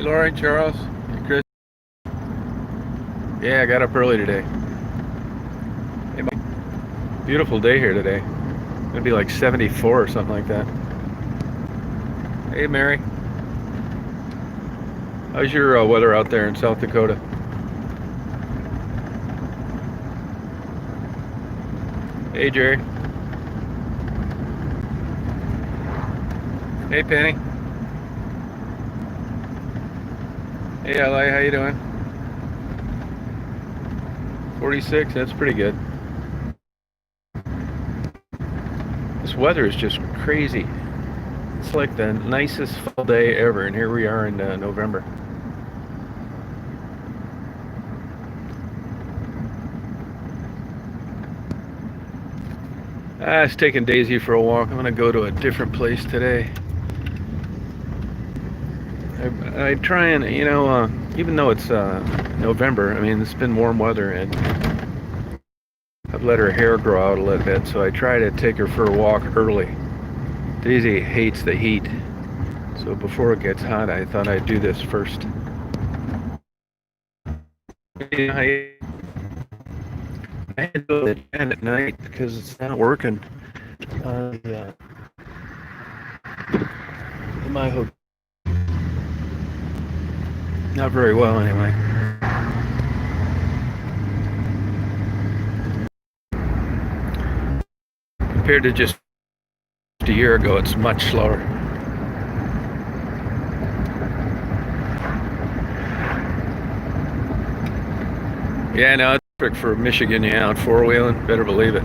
Hey, Laurie, Charles, hey, Chris. Yeah, I got up early today. Hey, beautiful day here today. It'd be like 74 or something like that. Hey, Mary. How's your weather out there in South Dakota? Hey, Jerry. Hey, Penny. Hey, Eli, how you doing? 46, that's pretty good. This weather is just crazy. It's like the nicest fall day ever, and here we are in November. I was taking Daisy for a walk. I'm gonna go to a different place today. I try and, even though it's November, I mean, it's been warm weather, and I've let her hair grow out a little bit, so I try to take her for a walk early. Daisy hates the heat, so before it gets hot, I thought I'd do this first. I had to go to the gym at night because it's not working in my hotel. Not very well, anyway. Compared to just a year ago, it's much slower. Yeah, no, it's perfect for Michigan, out four-wheeling, better believe it.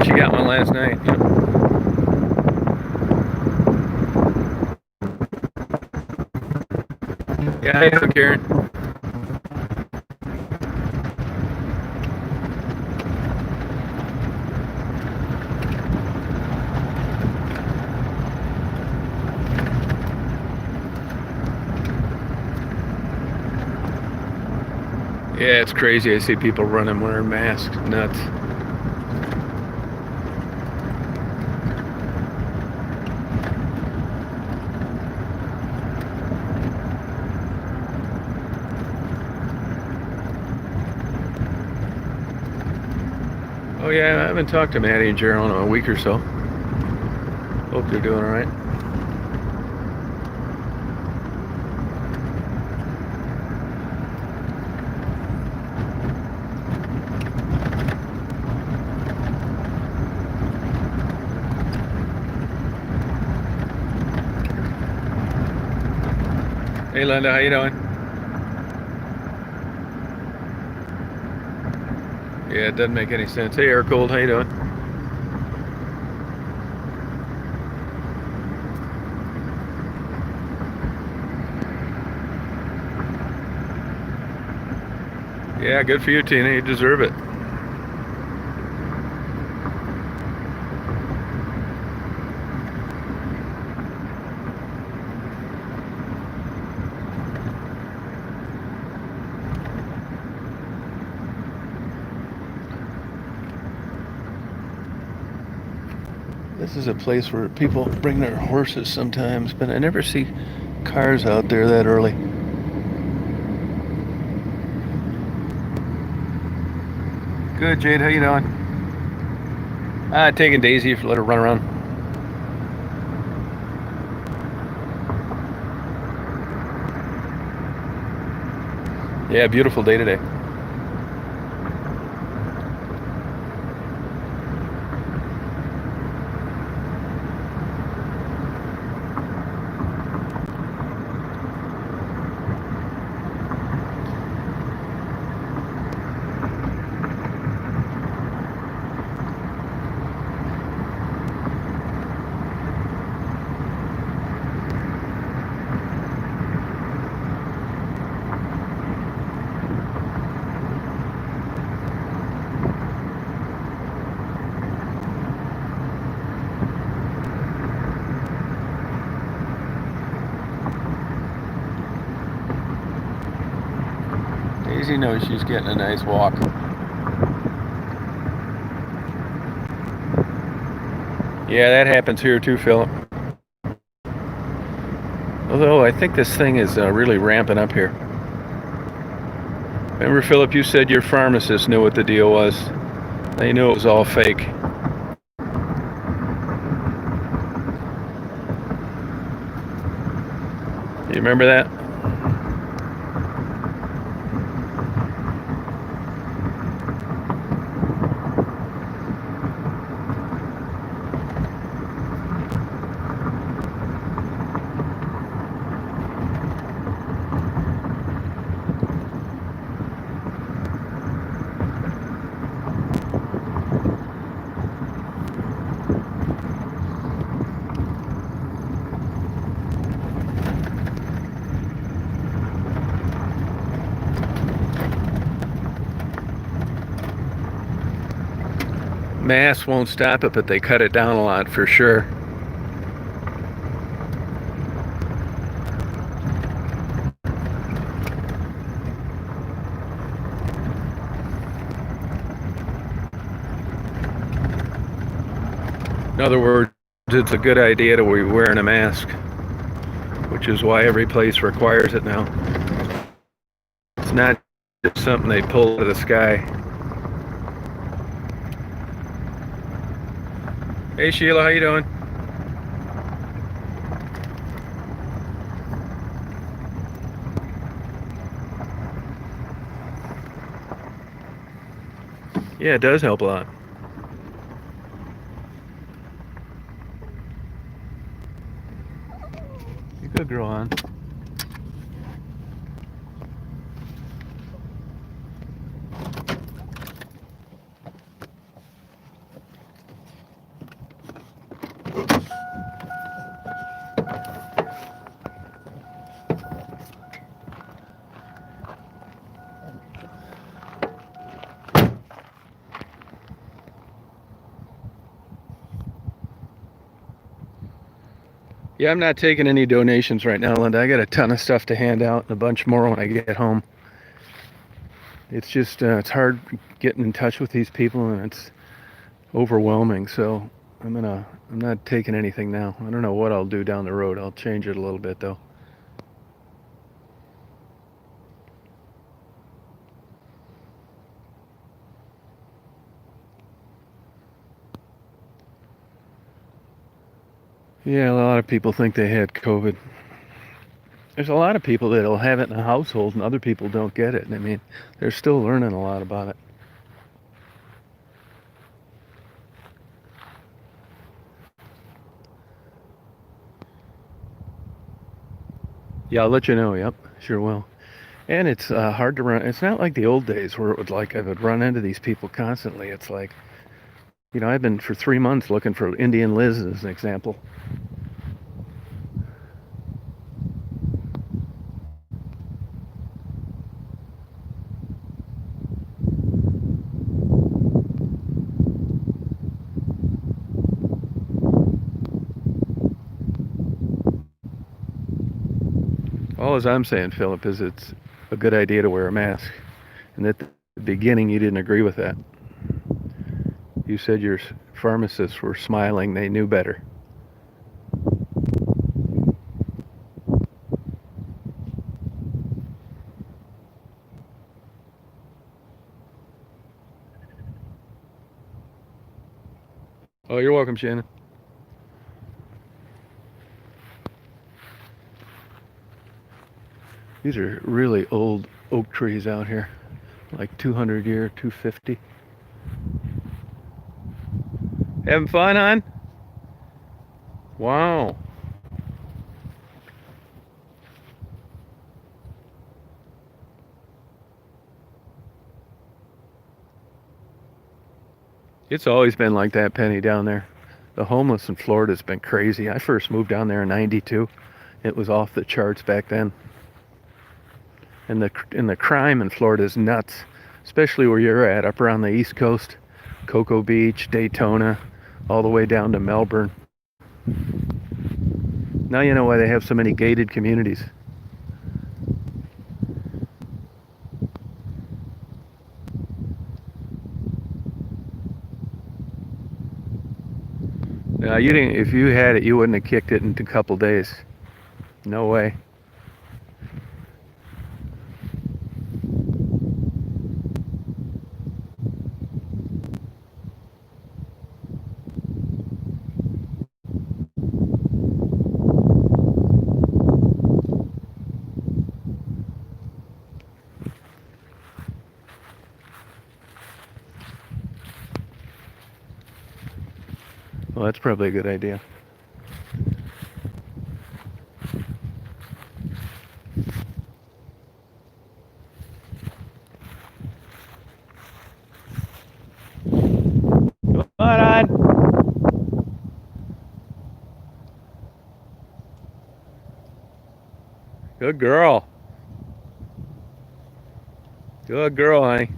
She got one last night. Yep. Yeah, I know, Karen. Yeah, it's crazy. I see people running wearing masks. Nuts. Oh yeah, I haven't talked to Maddie and Gerald in a week or so. Hope they're doing all right. Hey Linda, how you doing? Yeah, it doesn't make any sense. Hey Air Cold, how you doing? Yeah, good for you, Tina. You deserve it. This is a place where people bring their horses sometimes, but I never see cars out there that early. Good, Jade. How you doing? Taking Daisy, let her run around. Yeah, beautiful day today. Daisy knows she's getting a nice walk. Yeah, that happens here too, Philip. Although I think this thing is really ramping up here. Remember, Philip, you said your pharmacist knew what the deal was. They knew it was all fake. You remember that? Masks won't stop it, but they cut it down a lot for sure. In other words, it's a good idea to be wearing a mask, which is why every place requires it now. It's not just something they pull out of the sky. Hey Sheila, how you doing? Yeah, it does help a lot. You could grow on. Yeah, I'm not taking any donations right now, Linda. I got a ton of stuff to hand out and a bunch more when I get home. It's just, it's hard getting in touch with these people and it's overwhelming. So I'm not taking anything now. I don't know what I'll do down the road. I'll change it a little bit though. Yeah, a lot of people think they had COVID. There's a lot of people that'll have it in a household and other people don't get it. And I mean, they're still learning a lot about it. Yeah, I'll let you know. Yep, sure will. And it's hard to run. It's not like the old days where it would like I would run into these people constantly. It's like, I've been for 3 months looking for Indian Liz as an example. All as I'm saying, Philip, is it's a good idea to wear a mask. And at the beginning, you didn't agree with that. You said your pharmacists were smiling. They knew better. Oh, you're welcome, Shannon. These are really old oak trees out here, like 200 year, 250. Having fun, hon? Wow. It's always been like that, Penny, down there. The homeless in Florida's been crazy. I first moved down there in '92. It was off the charts back then. And the crime in Florida is nuts, especially where you're at, up around the East Coast, Cocoa Beach, Daytona, all the way down to Melbourne. Now you know why they have so many gated communities. Now you didn't. If you had it, you wouldn't have kicked it in a couple days. No way. Well, that's probably a good idea. Come on. Good girl. Good girl, honey.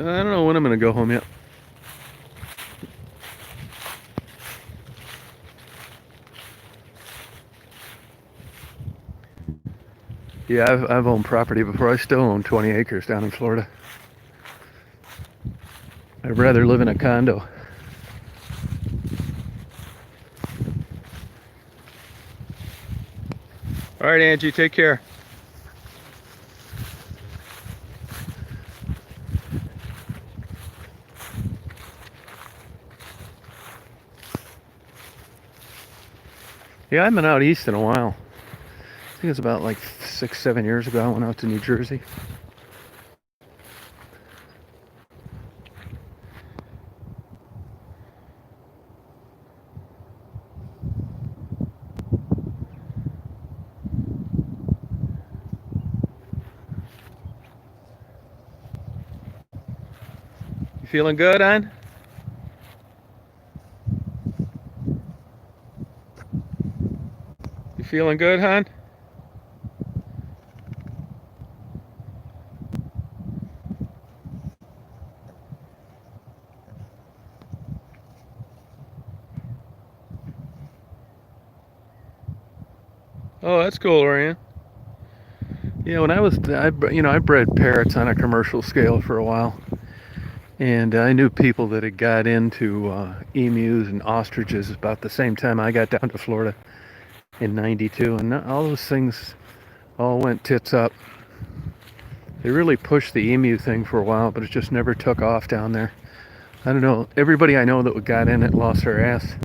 I don't know when I'm going to go home yet. Yeah, I've owned property before. I still own 20 acres down in Florida. I'd rather live in a condo. All right, Angie, take care. Yeah, I haven't been out east in a while. I think it's about like 6, 7 years ago I went out to New Jersey. You feeling good, hon? You feeling good, hon? Oh, that's cool, Orion. Yeah, when I bred parrots on a commercial scale for a while, and I knew people that had got into emus and ostriches about the same time I got down to Florida in '92, and all those things all went tits up. They really pushed the emu thing for a while, but it just never took off down there. I don't know. Everybody I know that got in it lost their ass.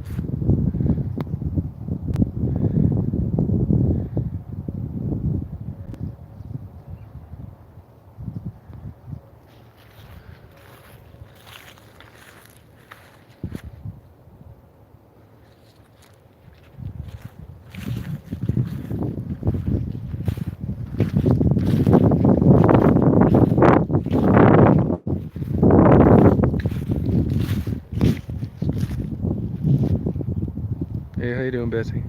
Hey, how you doing, Betsy?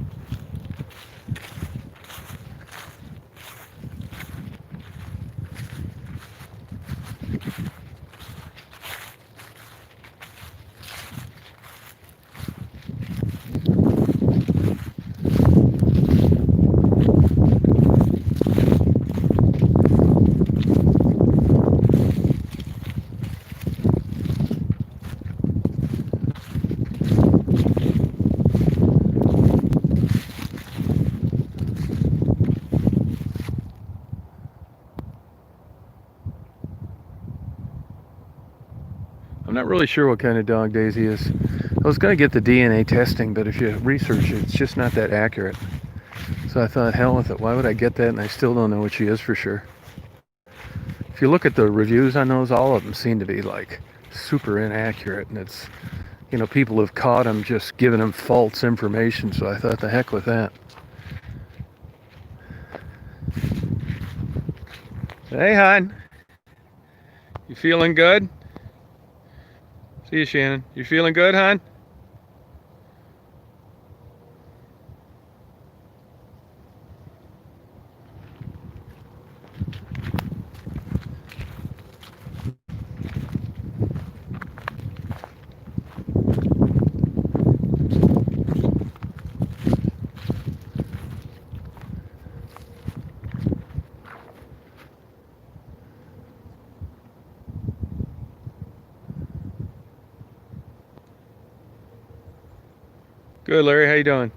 Not really sure what kind of dog Daisy is. I was going to get the DNA testing, but if you research it, it's just not that accurate. So I thought, hell with it. Why would I get that? And I still don't know what she is for sure. If you look at the reviews on those, all of them seem to be like super inaccurate. And it's, you know, people have caught them just giving them false information. So I thought, the heck with that. Hey, hon. You feeling good? See you, Shannon. You feeling good, hon? Good, Larry. How you doing?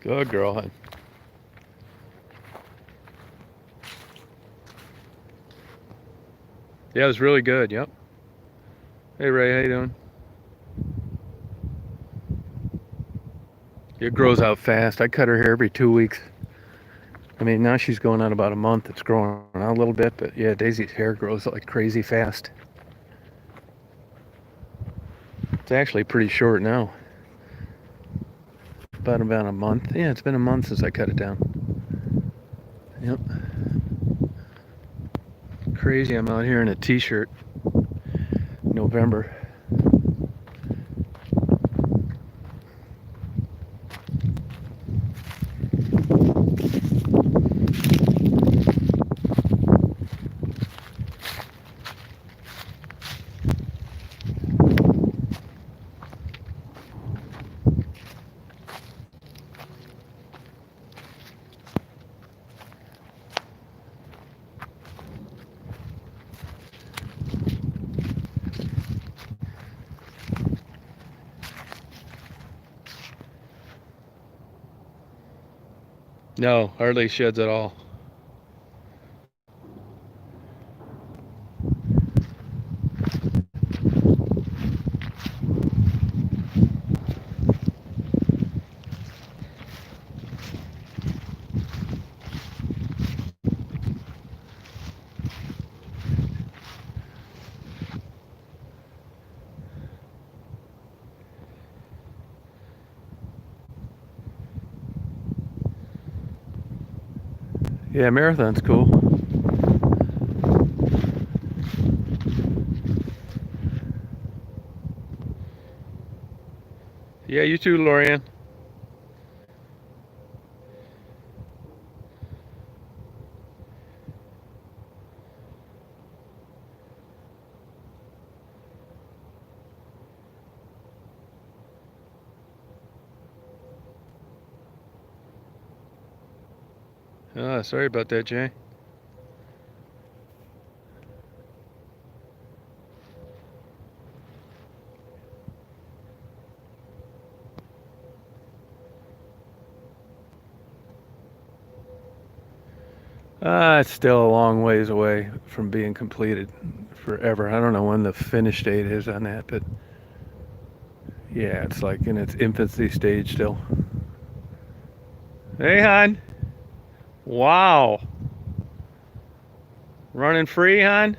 Good girl, hon. Yeah, it was really good. Yep. Hey, Ray. How you doing? It grows out fast. I cut her hair every 2 weeks. I mean, now she's going on about a month. It's growing out a little bit, but yeah, Daisy's hair grows like crazy fast. It's actually pretty short now. About a month. Yeah, it's been a month since I cut it down. Yep. Crazy. I'm out here in a t-shirt. November. No, hardly sheds at all. Yeah, marathon's cool. Yeah, you too, Lorianne. Sorry about that, Jay. It's still a long ways away from being completed forever. I don't know when the finish date is on that, but yeah, it's like in its infancy stage still. Hey, hon. Wow. Running free, hon?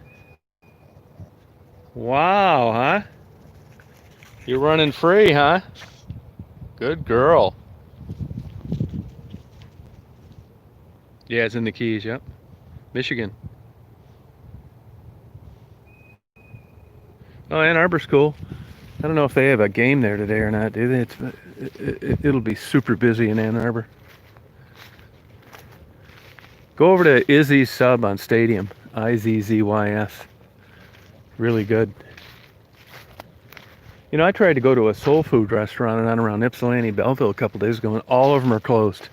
Wow, huh? You're running free, huh? Good girl. Yeah, it's in the Keys, yep. Michigan. Oh, Ann Arbor's cool. I don't know if they have a game there today or not, do they? It'll be super busy in Ann Arbor. Go over to Izzy's sub on Stadium. Izzzys. Really good. You know, I tried to go to a soul food restaurant on around Ypsilanti, Belleville a couple days ago, and all of them are closed.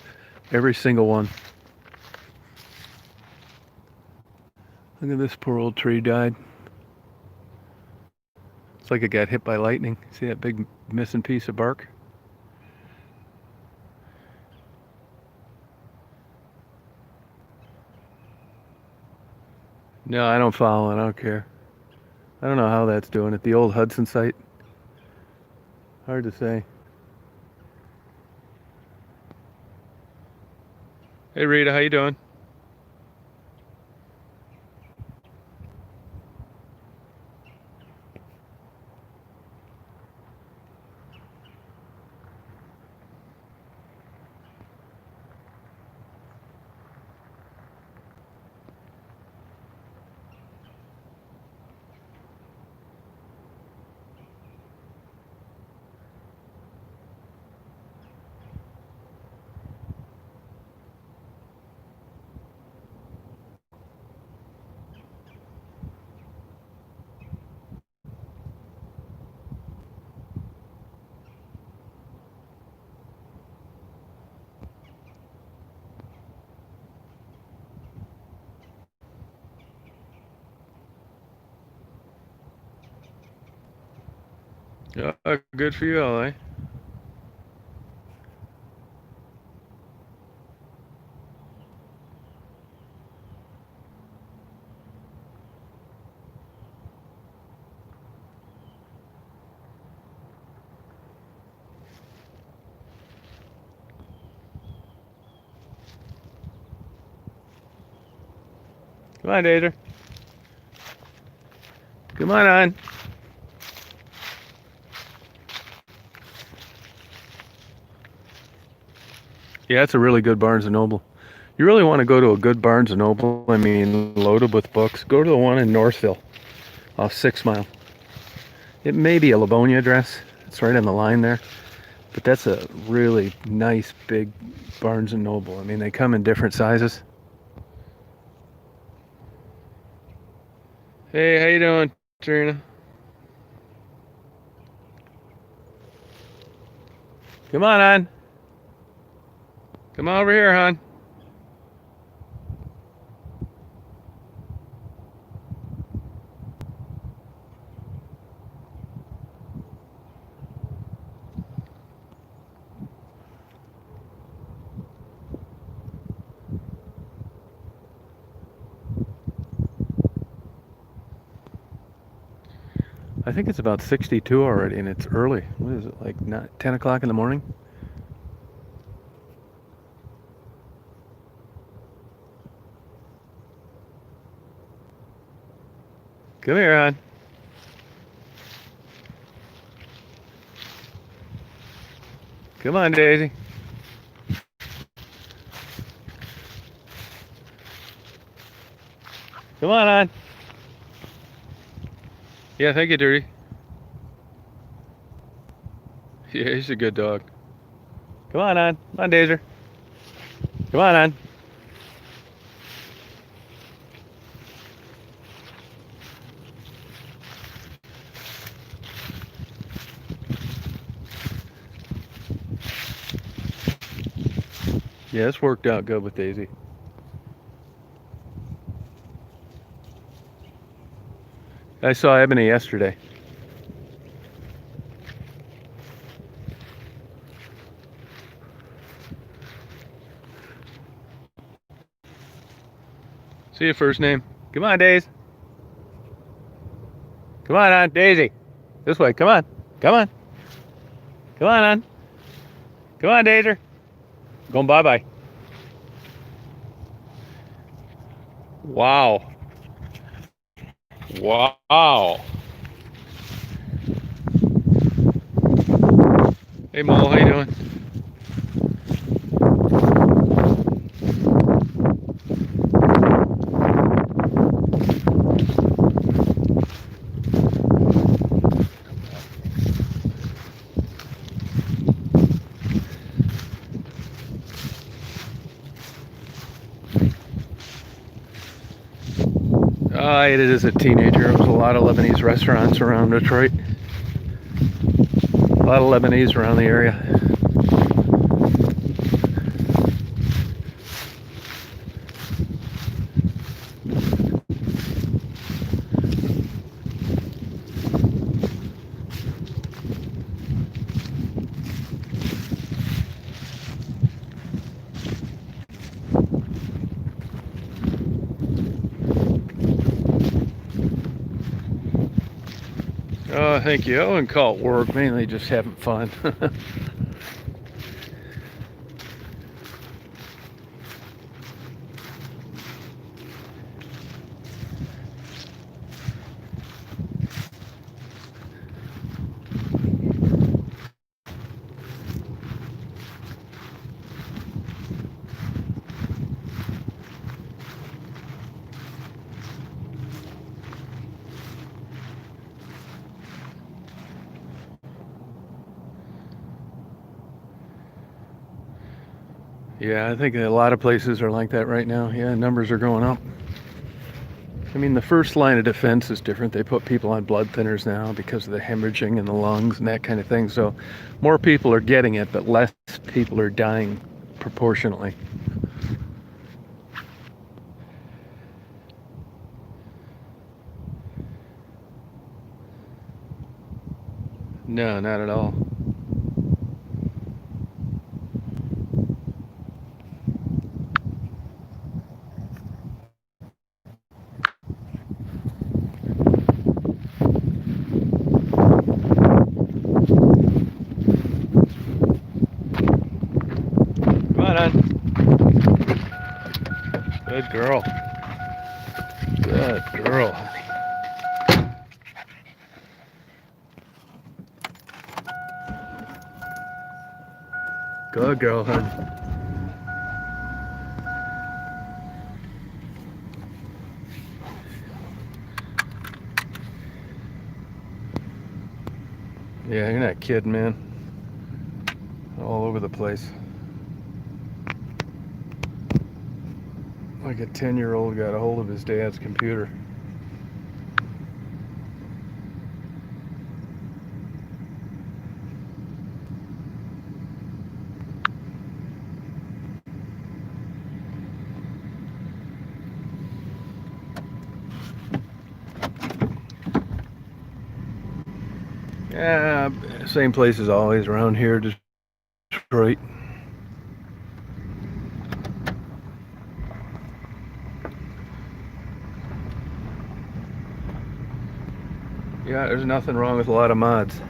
Every single one. Look at this poor old tree died. It's like it got hit by lightning. See that big missing piece of bark? No, I don't follow it. I don't care. I don't know how that's doing at the old Hudson site. Hard to say. Hey Rita, how you doing? Yeah, good for you all, eh? Come on, Dater. Come on. Yeah, it's a really good Barnes & Noble. You really want to go to a good Barnes & Noble, I mean, loaded with books, go to the one in Northville, off 6 Mile. It may be a Livonia address. It's right on the line there. But that's a really nice, big Barnes & Noble. I mean, they come in different sizes. Hey, how you doing, Trina? Come on, hon. Come on over here, hon. I think it's about 62 already, and it's early. What is it, like 10 o'clock in the morning? Come here, hon. Come on, Daisy. Come on, hon. Yeah, thank you, Dirty. Yeah, he's a good dog. Come on, hon. Come on, Dazer. Come on, hon. Yeah, this worked out good with Daisy. I saw Ebony yesterday. See your first name. Come on, Daisy. Come on, Daisy. This way. Come on. Come on. Come on. Come on, Daisy. Going bye-bye. Wow. Wow. Hey, Mo, how you doing? I ate it as a teenager. There was a lot of Lebanese restaurants around Detroit. lot of Lebanese around the area. Oh, thank you. I wouldn't call it work, mainly just having fun. Yeah, I think a lot of places are like that right now. Yeah, numbers are going up. I mean, the first line of defense is different. They put people on blood thinners now because of the hemorrhaging in the lungs and that kind of thing. So more people are getting it, but less people are dying proportionately. No, not at all. Come on, hon. Good girl. Good girl, honey. Good girl, hon. Yeah, you're not kidding, man. All over the place. Like a 10-year-old got a hold of his dad's computer. Yeah, same place as always around here, Detroit. Yeah, there's nothing wrong with a lot of mods.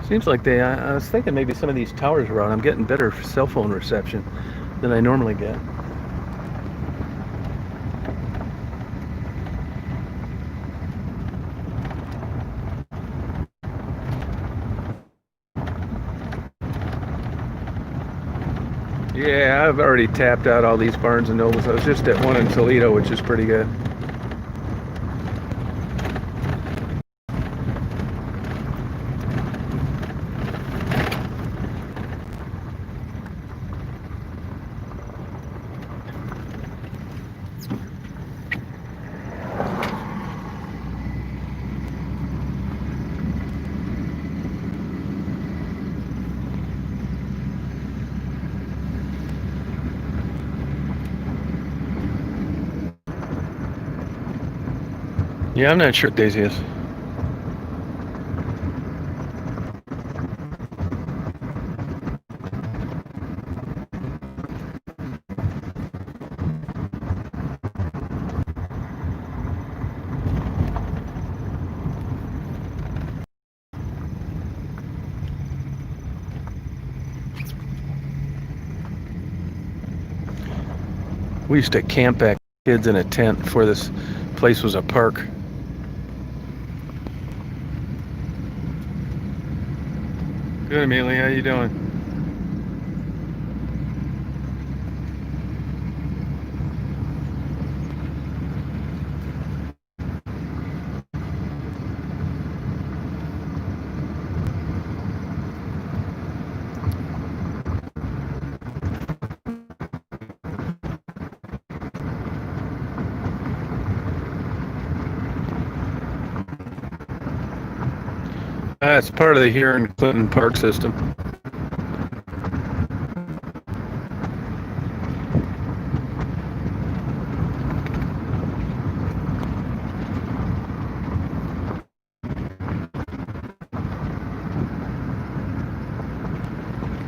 Seems like I was thinking maybe some of these towers around, I'm getting better cell phone reception than I normally get. Yeah, I've already tapped out all these Barnes and Nobles. I was just at one in Toledo, which is pretty good. Yeah, I'm not sure what Daisy is. We used to camp back kids in a tent before this place was a park. Good, Amelia. How you doing? It's part of the Huron Clinton Park system.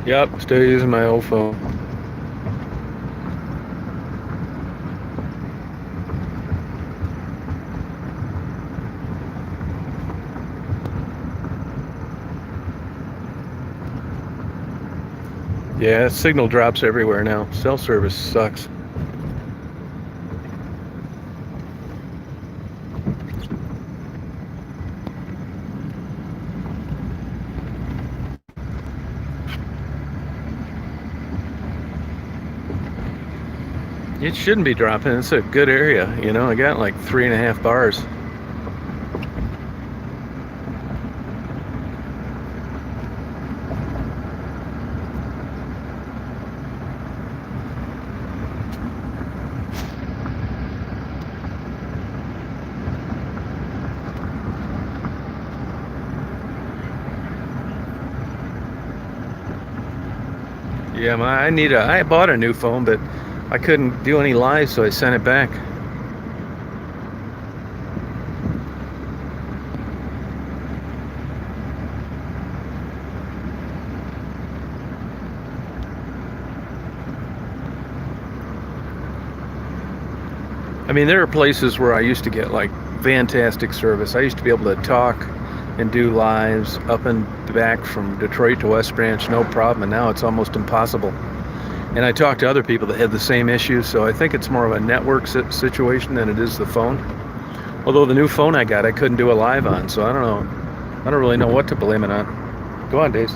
Yep, still using my old phone. Yeah, signal drops everywhere now. Cell service sucks. It shouldn't be dropping. It's a good area, you know. I got like 3.5 bars. Yeah, I bought a new phone, but I couldn't do any live, so I sent it back. I mean, there are places where I used to get like fantastic service. I used to be able to talk and do lives up and back from Detroit to West Branch, no problem, and now it's almost impossible. And I talked to other people that had the same issue, so I think it's more of a network situation than it is the phone. Although the new phone I got, I couldn't do a live on, so I don't know. I don't really know what to blame it on. Go on, Dace.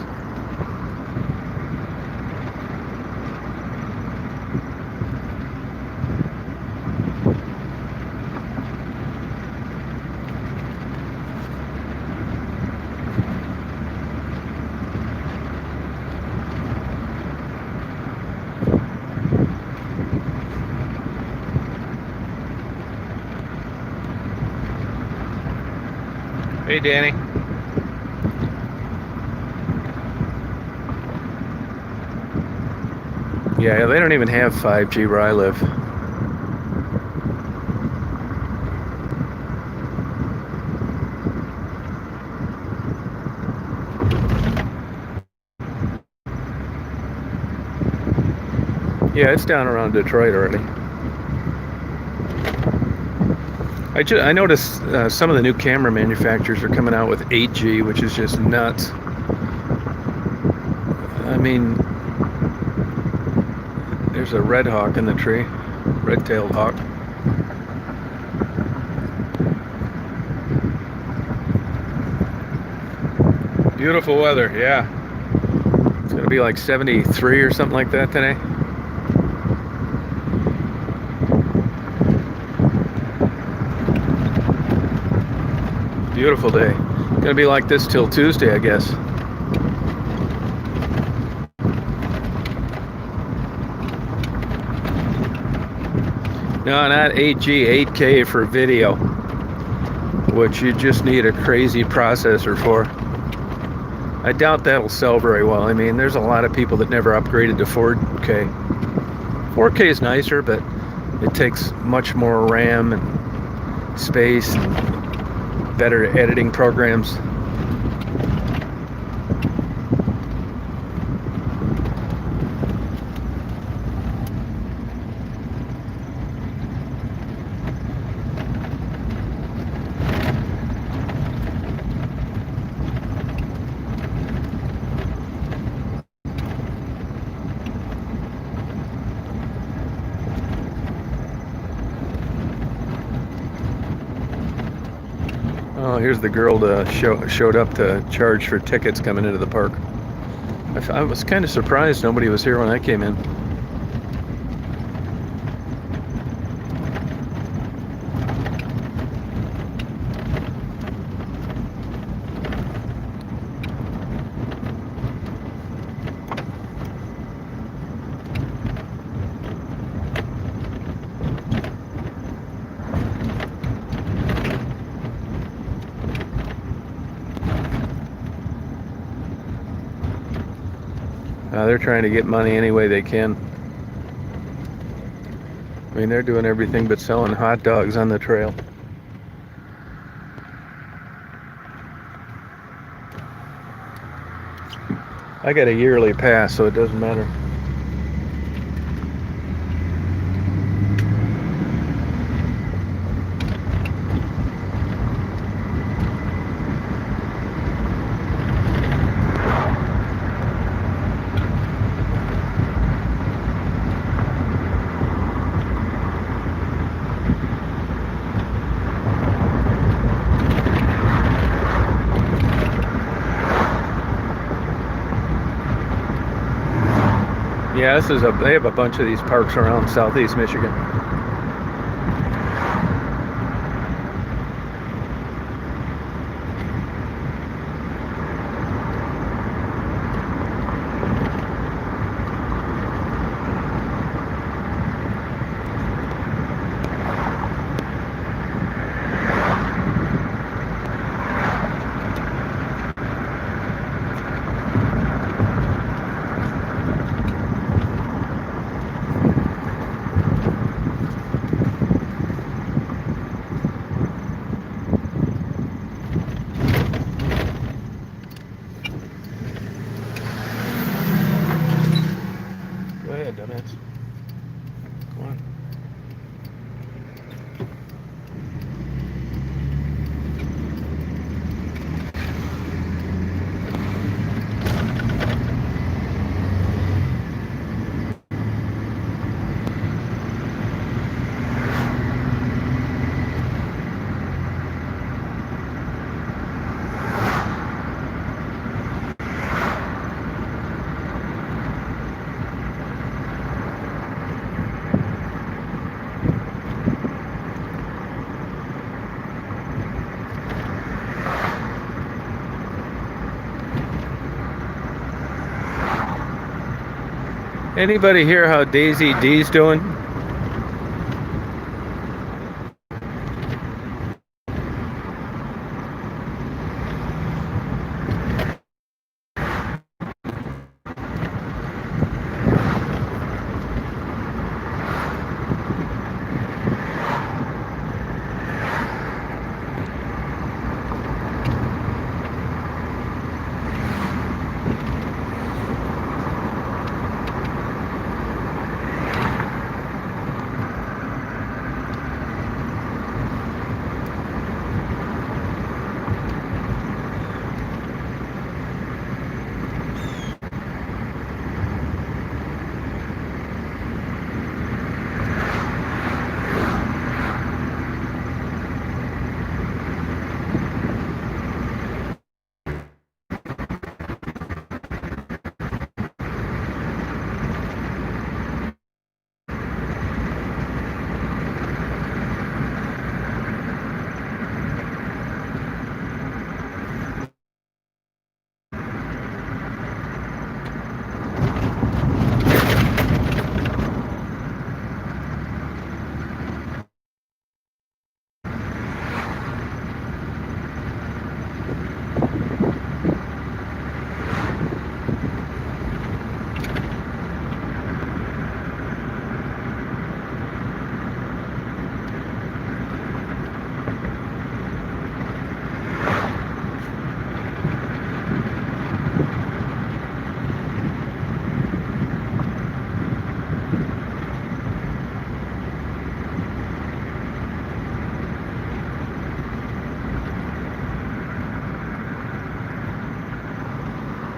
Hey, Danny. Yeah, they don't even have 5G where I live. Yeah, it's down around Detroit already. I noticed some of the new camera manufacturers are coming out with 8G, which is just nuts. I mean, there's a red hawk in the tree, red-tailed hawk. Beautiful weather, yeah. It's gonna be like 73 or something like that today. Beautiful day. Gonna be like this till Tuesday, I guess. No, not 8G, 8K for video, which you just need a crazy processor for. I doubt that'll sell very well. I mean, there's a lot of people that never upgraded to 4K. 4K is nicer, but it takes much more RAM and space and better editing programs. Oh, here's the girl that showed up to charge for tickets coming into the park. I was kind of surprised nobody was here when I came in. They're trying to get money any way they can. I mean, they're doing everything but selling hot dogs on the trail. I got a yearly pass, so it doesn't matter. Yeah, they have a bunch of these parks around southeast Michigan. Go ahead, dumbass. Come on. Anybody hear how Daisy D's doing?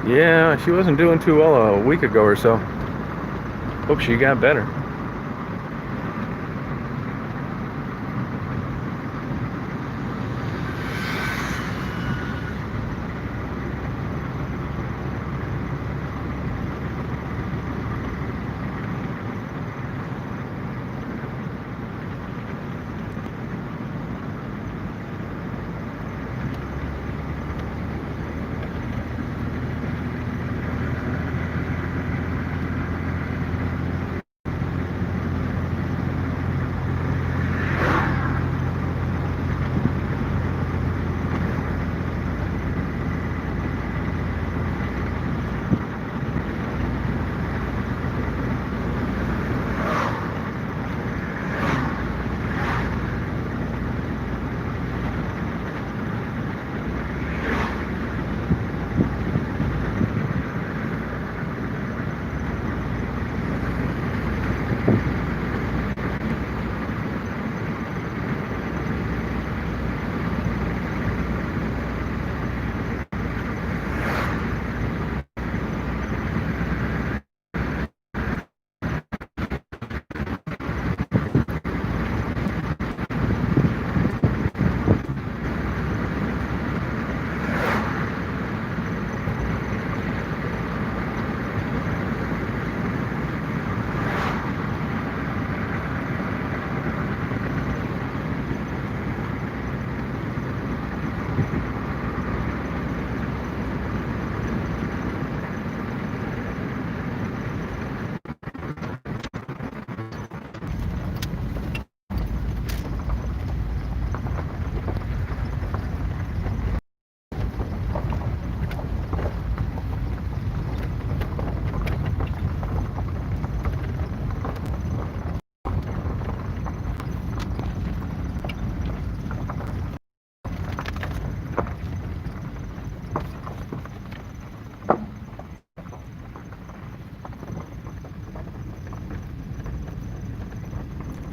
Yeah, she wasn't doing too well a week ago or so. Hope she got better.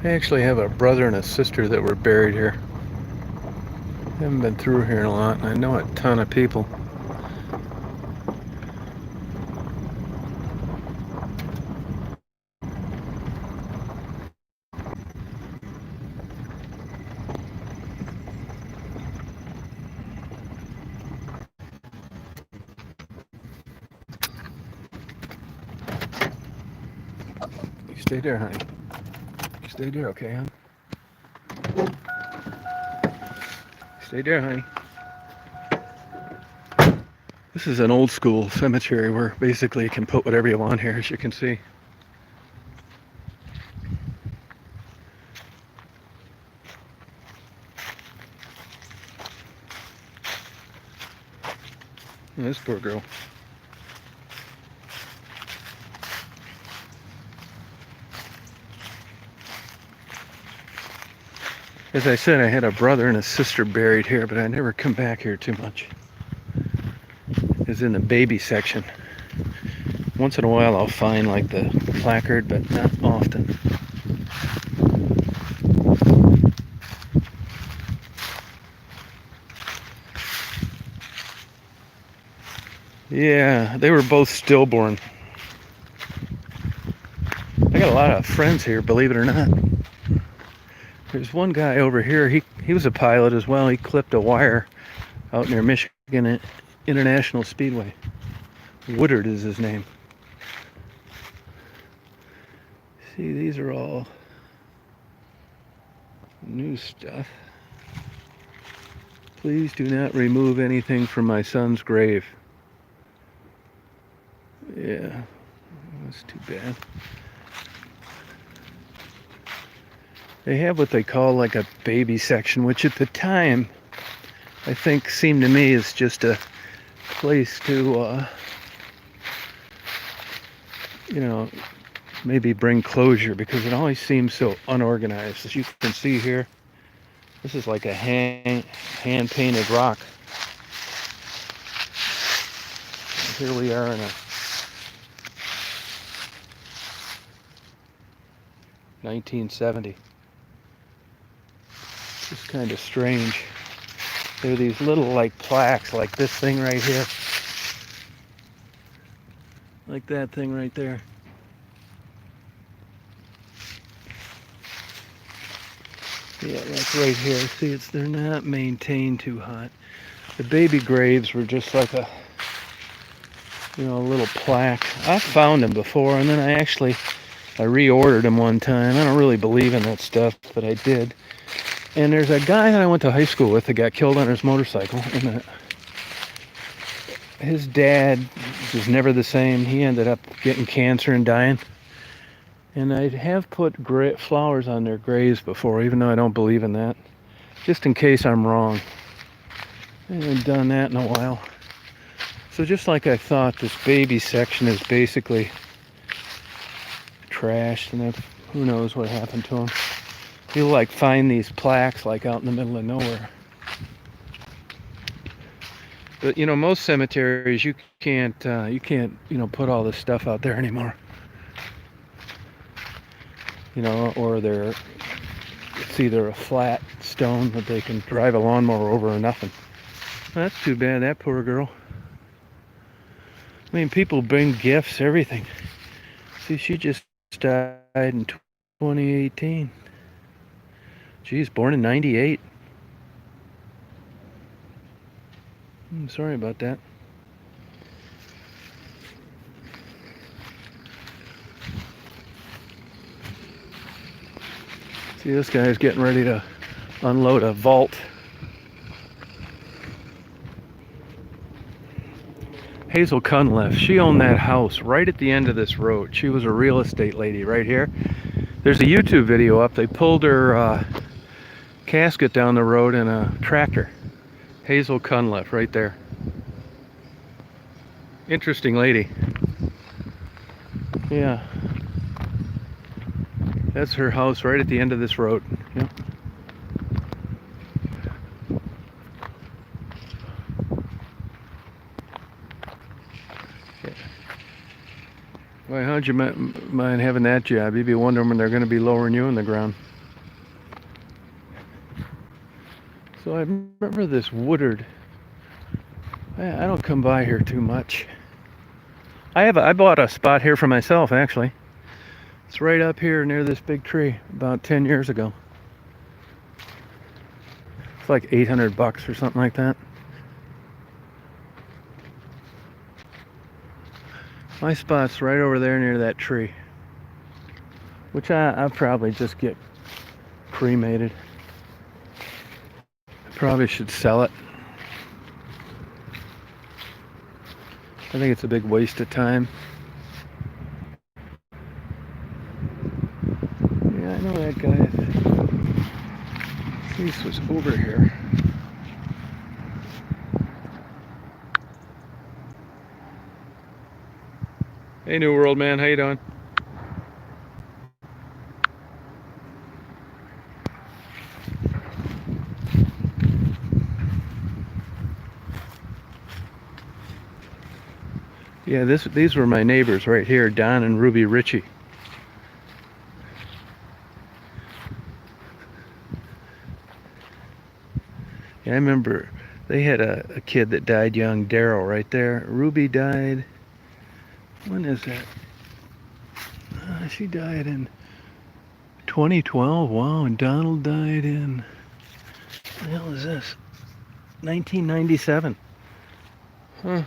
I actually have a brother and a sister that were buried here. I haven't been through here a lot, and I know a ton of people. You stay there, honey. You stay there, okay, hon? Stay there, honey. This is an old school cemetery where basically you can put whatever you want here, as you can see. This poor girl. As I said, I had a brother and a sister buried here, but I never come back here too much. It's in the baby section. Once in a while I'll find like the placard, but not often. Yeah, they were both stillborn. I got a lot of friends here, believe it or not. There's one guy over here, he was a pilot as well. He clipped a wire out near Michigan International Speedway. Woodard is his name. See, these are all new stuff. Please do not remove anything from my son's grave. Yeah, that's too bad. They have what they call like a baby section, which at the time, I think seemed to me is just a place to, you know, maybe bring closure, because it always seems so unorganized. As you can see here, this is like a hand-painted rock. And here we are in a 1970. It's kind of strange. There are these little like plaques, like this thing right here, like that thing right there. Yeah, like right here. See, they're not maintained too hot. The baby graves were just like a, you know, a little plaque. I found them before, and then I reordered them one time. I don't really believe in that stuff, but I did. And there's a guy that I went to high school with that got killed on his motorcycle, and his dad was never the same. He ended up getting cancer and dying. And I have put flowers on their graves before, even though I don't believe in that, just in case I'm wrong. I haven't done that in a while. So just like I thought, this baby section is basically trashed, and who knows what happened to them. You'll like find these plaques like out in the middle of nowhere. But you know, most cemeteries you can't you know, put all this stuff out there anymore. You know, or it's either a flat stone that they can drive a lawnmower over or nothing. Well, that's too bad, that poor girl. I mean, people bring gifts, everything. See, she just died in 2018. She's born in 98. I'm sorry about that. See, this guy's getting ready to unload a vault. Hazel Cunliffe, she owned that house right at the end of this road. She was a real estate lady right here. There's a YouTube video up. They pulled her casket down the road in a tractor. Hazel Cunliffe right there. Interesting lady. Yeah. That's her house right at the end of this road. Yep. Why, how'd you mind having that job? You'd be wondering when they're going to be lowering you in the ground. So I remember this Woodard. I don't come by here too much. I bought a spot here for myself, actually. It's right up here near this big tree about 10 years ago. It's like $800 or something like that. My spot's right over there near that tree, which I'll probably just get cremated. I probably should sell it. I think it's a big waste of time. Yeah, I know that guy. This was over here. Hey, New World man, how you doing? Yeah, these were my neighbors right here, Don and Ruby Ritchie. Yeah, I remember they had a kid that died young, Daryl, right there. Ruby died, when is that? She died in 2012, wow, and Donald died in, what the hell is this? 1997. Huh.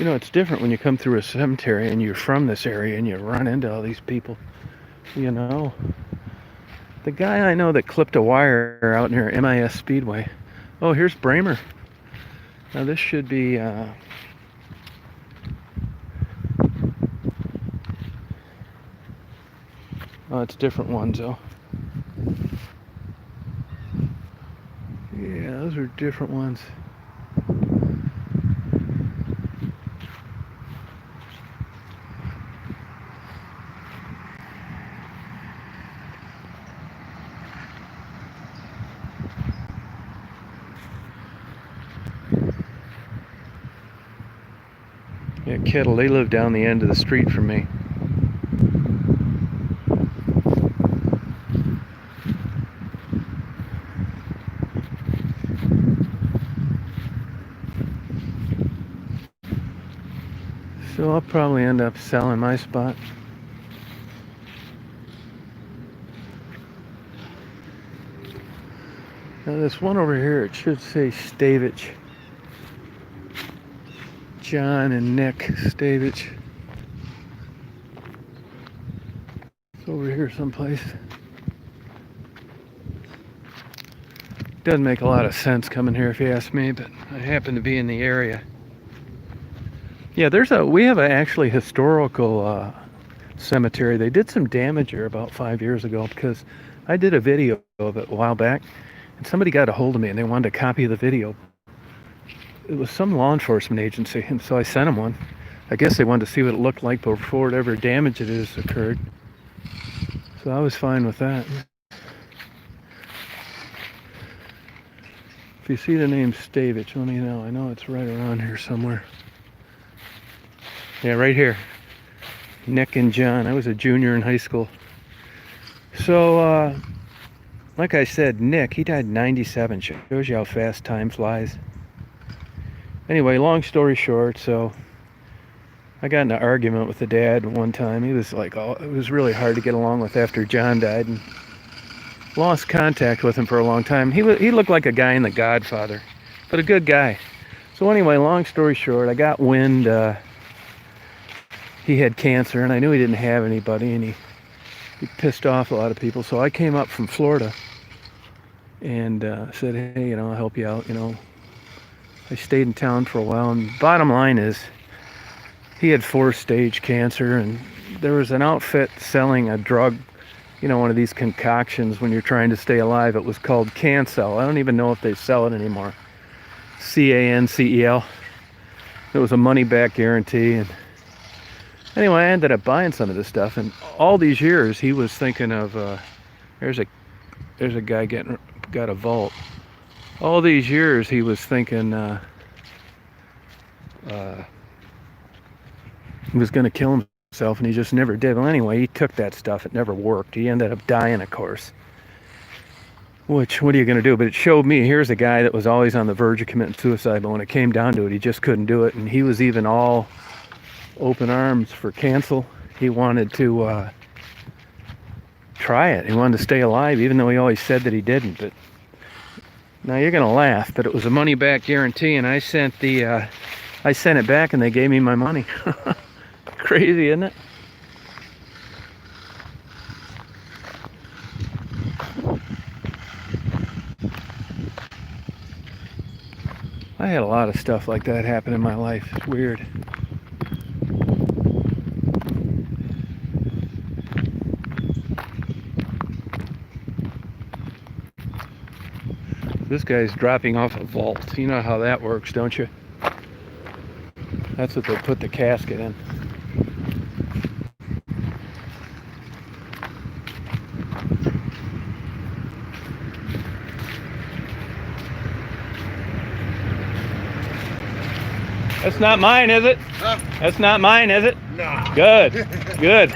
You know, it's different when you come through a cemetery and you're from this area and you run into all these people, you know. The guy I know that clipped a wire out near MIS Speedway. Oh, here's Bramer. Now this should be, oh, it's different ones though. Yeah, those are different ones. Yeah, Kettle, they live down the end of the street from me. So I'll probably end up selling my spot. Now this one over here, it should say Stavich. John and Nick Stavich. It's over here someplace. Doesn't make a lot of sense coming here if you ask me, but I happen to be in the area. Yeah, we have actually historical cemetery. They did some damage here about 5 years ago because I did a video of it a while back, and somebody got a hold of me and they wanted a copy of the video. It was some law enforcement agency, and so I sent them one. I guess they wanted to see what it looked like before whatever damage it is occurred. So I was fine with that. If you see the name Stavich, let me know. I know it's right around here somewhere. Yeah, right here. Nick and John. I was a junior in high school. So, like I said, Nick, he died in 97. Shows you how fast time flies. Anyway, long story short, so I got in an argument with the dad one time. He was like, oh, it was really hard to get along with after John died, and lost contact with him for a long time. He looked like a guy in The Godfather, but a good guy. So anyway, long story short, I got wind he had cancer, and I knew he didn't have anybody, and he pissed off a lot of people. So I came up from Florida and said, hey, you know, I'll help you out, you know. I stayed in town for a while, and bottom line is he had 4-stage cancer, and there was an outfit selling a drug, you know, one of these concoctions when you're trying to stay alive. It was called Cancel. I don't even know if they sell it anymore. CANCEL. It was a money-back guarantee, and anyway, I ended up buying some of this stuff, and all these years he was thinking of there's a guy got a vault. All these years he was thinking He was going to kill himself, and he just never did. Well, anyway, he took that stuff. It never worked. He ended up dying, of course. Which, what are you going to do? But it showed me, here's a guy that was always on the verge of committing suicide, but when it came down to it, he just couldn't do it. And he was even all open arms for cancel. He wanted to try it. He wanted to stay alive, even though he always said that he didn't. But now you're going to laugh, but it was a money-back guarantee, and I sent it back, and they gave me my money. Crazy, isn't it? I had a lot of stuff like that happen in my life. It's weird. This guy's dropping off a vault. You know how that works, don't you? That's what they put the casket in. That's not mine, is it? Huh? That's not mine, is it? No. Good. Good.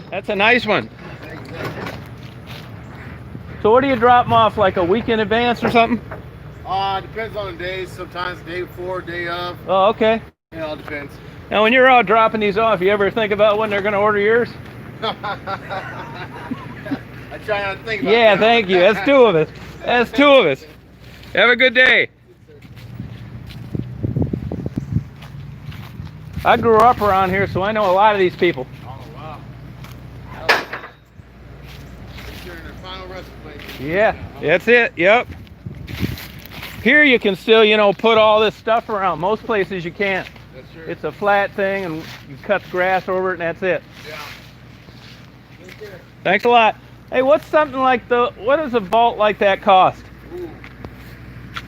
That's a nice one. So what do you drop them off, like a week in advance or something? Depends on the days. Sometimes day before, day of. Oh, okay. It all depends. Now, when you're out dropping these off, you ever think about when they're going to order yours? I try not to think about Yeah, that. thank you. That's two of us. That's two of us. Have a good day. I grew up around here, so I know a lot of these people. Oh, wow. You're in the final resting place. Yeah, that's it. Yep. Here you can still, put all this stuff around. Most places you can't. That's true. It's a flat thing, and you cut the grass over it, and that's it. Yeah. Take care. Thanks a lot. Hey, what's something like what does a vault like that cost? Ooh.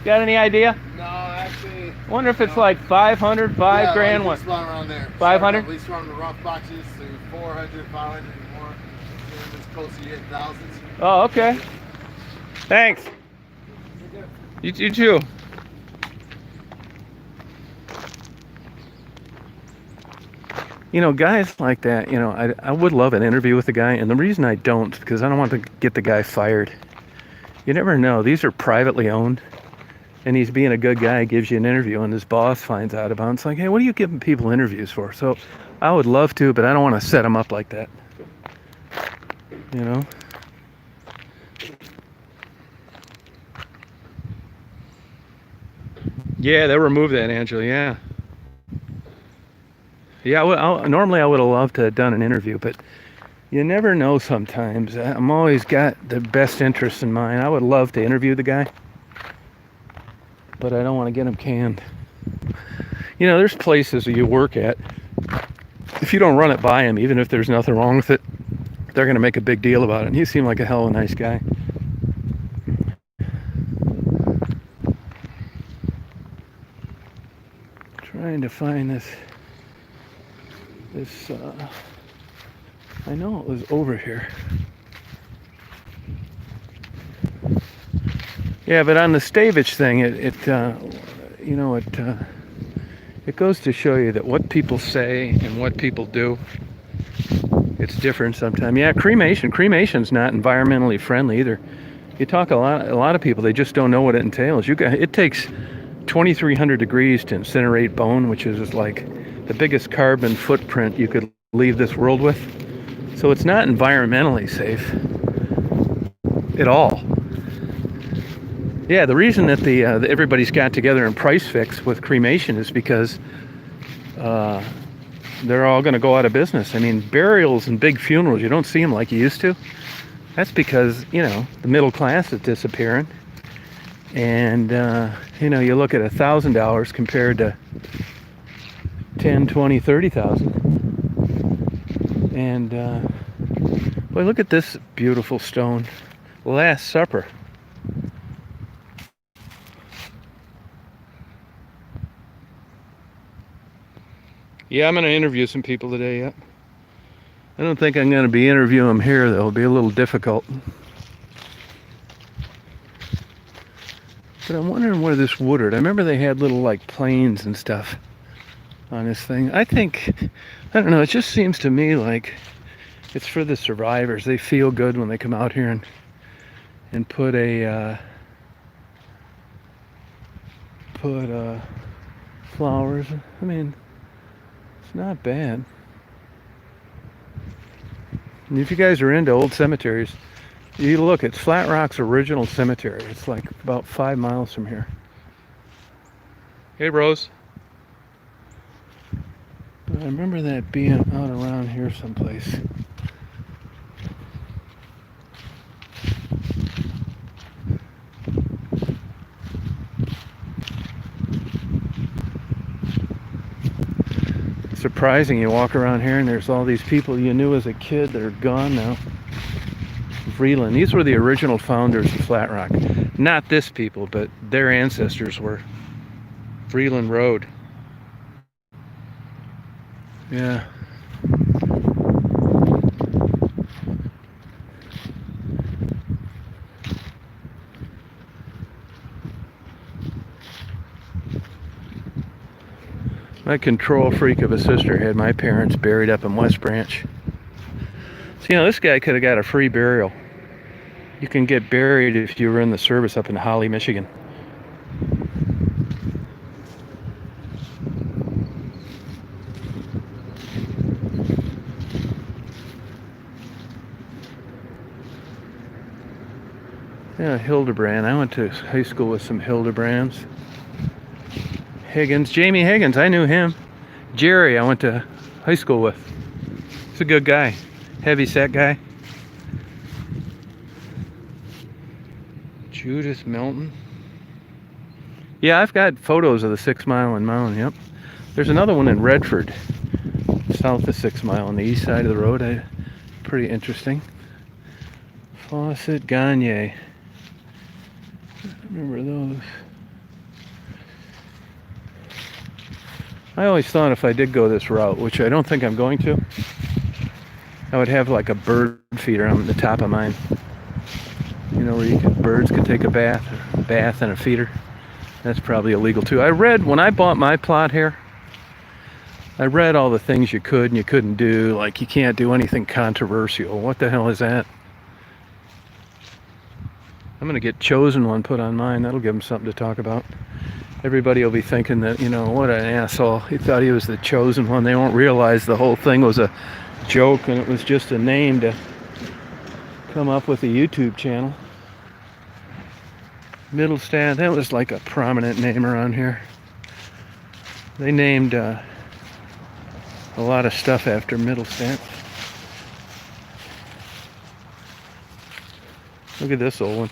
Got any idea? No, actually. I wonder if it's like 500, $5 grand. Like around there. 500? At least from the rough boxes to 400, 500 and more. It's close to getting thousands. Oh, okay. Thanks. You too. Guys like that, I would love an interview with a guy, and the reason I don't, because I don't want to get the guy fired. You never know. These are privately owned, and he's being a good guy, gives you an interview, and his boss finds out about it. It's like, hey, what are you giving people interviews for? So I would love to, but I don't want to set them up like that. Yeah, they'll remove that, Angela, yeah. Yeah, normally I would have loved to have done an interview, but you never know sometimes. I'm always got the best interests in mind. I would love to interview the guy, but I don't want to get him canned. There's places that you work at, if you don't run it by him, even if there's nothing wrong with it, they're going to make a big deal about it. And he seemed like a hell of a nice guy. Trying to find this I know it was over here. Yeah, but on the Stavich thing, it goes to show you that what people say and what people do, it's different sometimes. Yeah, cremation's not environmentally friendly either. You talk a lot of people, they just don't know what it entails. It takes 2,300 degrees to incinerate bone, which is like the biggest carbon footprint you could leave this world with. So it's not environmentally safe at all. Yeah, the reason that everybody's got together in price fix with cremation is because they're all going to go out of business. I mean, burials and big funerals, you don't see them like you used to. That's because, the middle class is disappearing. And, you look at $1,000 compared to 10, 20, 30,000. And, boy, look at this beautiful stone. Last Supper. Yeah, I'm going to interview some people today, yep. I don't think I'm going to be interviewing them here, though. It'll be a little difficult. But I'm wondering where this Woodard. I remember they had little, like, planes and stuff. on this thing. I don't know, it just seems to me like it's for the survivors. They feel good when they come out here and put flowers. I mean, it's not bad. And if you guys are into old cemeteries, you look, it's Flat Rock's original cemetery. It's like about 5 miles from here. Hey, Rose. I remember that being out around here someplace. Surprising, you walk around here and there's all these people you knew as a kid that are gone now. Vreeland, these were the original founders of Flat Rock. Not this people, but their ancestors were. Vreeland Road. Yeah. My control freak of a sister had my parents buried up in West Branch. So, you know, this guy could have got a free burial. You can get buried if you were in the service up in Holly, Michigan. Yeah, Hildebrand. I went to high school with some Hildebrands. Higgins, Jamie Higgins, I knew him. Jerry, I went to high school with. He's a good guy, heavy set guy. Judith Milton. Yeah, I've got photos of the 6 Mile and Mound. Yep. There's another one in Redford, south of 6 Mile on the east side of the road. Pretty interesting. Fawcett, Gagne. Remember those. I always thought if I did go this route, which I don't think I'm going to, I would have like a bird feeder on the top of mine. You know, where birds could take a bath and a feeder. That's probably illegal too. I read, when I bought my plot here, I read all the things you could and you couldn't do. Like, you can't do anything controversial. What the hell is that? I'm going to get Chosen One put on mine. That'll give them something to talk about. Everybody will be thinking that, you know, what an asshole. He thought he was the chosen one. They won't realize the whole thing was a joke and it was just a name to come up with a YouTube channel. Middlestad, that was like a prominent name around here. They named a lot of stuff after Middlestad. Look at this old one,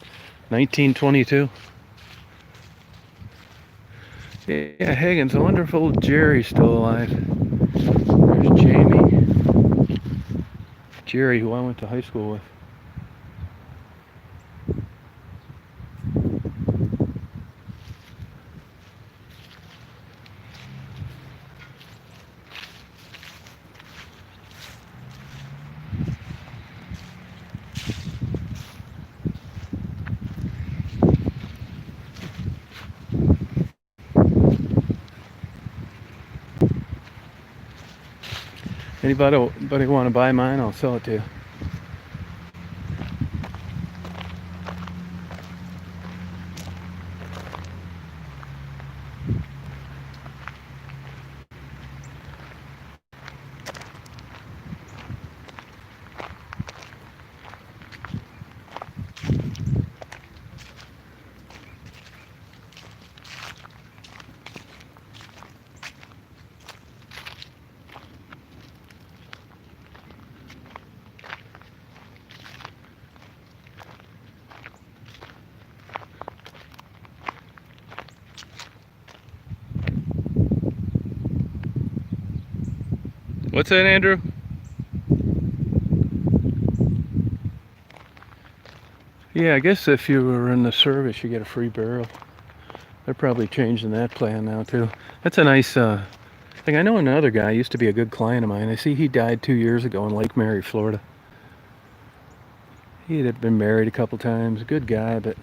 1922. Yeah, Higgins. I wonder if old Jerry's still alive. There's Jamie. Jerry, who I went to high school with. Anybody want to buy mine? I'll sell it to you. What's that, Andrew? Yeah, I guess if you were in the service, you get a free burial. They're probably changing that plan now too. That's a nice thing. I know another guy used to be a good client of mine. I see he died 2 years ago in Lake Mary, Florida. He had been married a couple times. Good guy, but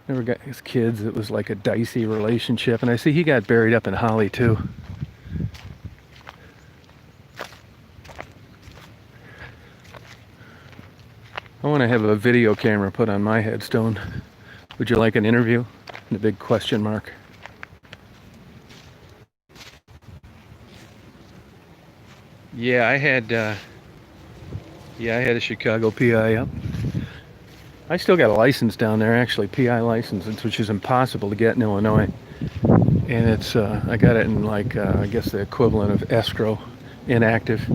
never got his kids. It was like a dicey relationship. And I see he got buried up in Holly too. I want to have a video camera put on my headstone. Would you like an interview? The big question mark. Yeah, I had a Chicago PI up. I still got a license down there, actually, PI license, which is impossible to get in Illinois. And it's I got it in like I guess the equivalent of escrow, inactive.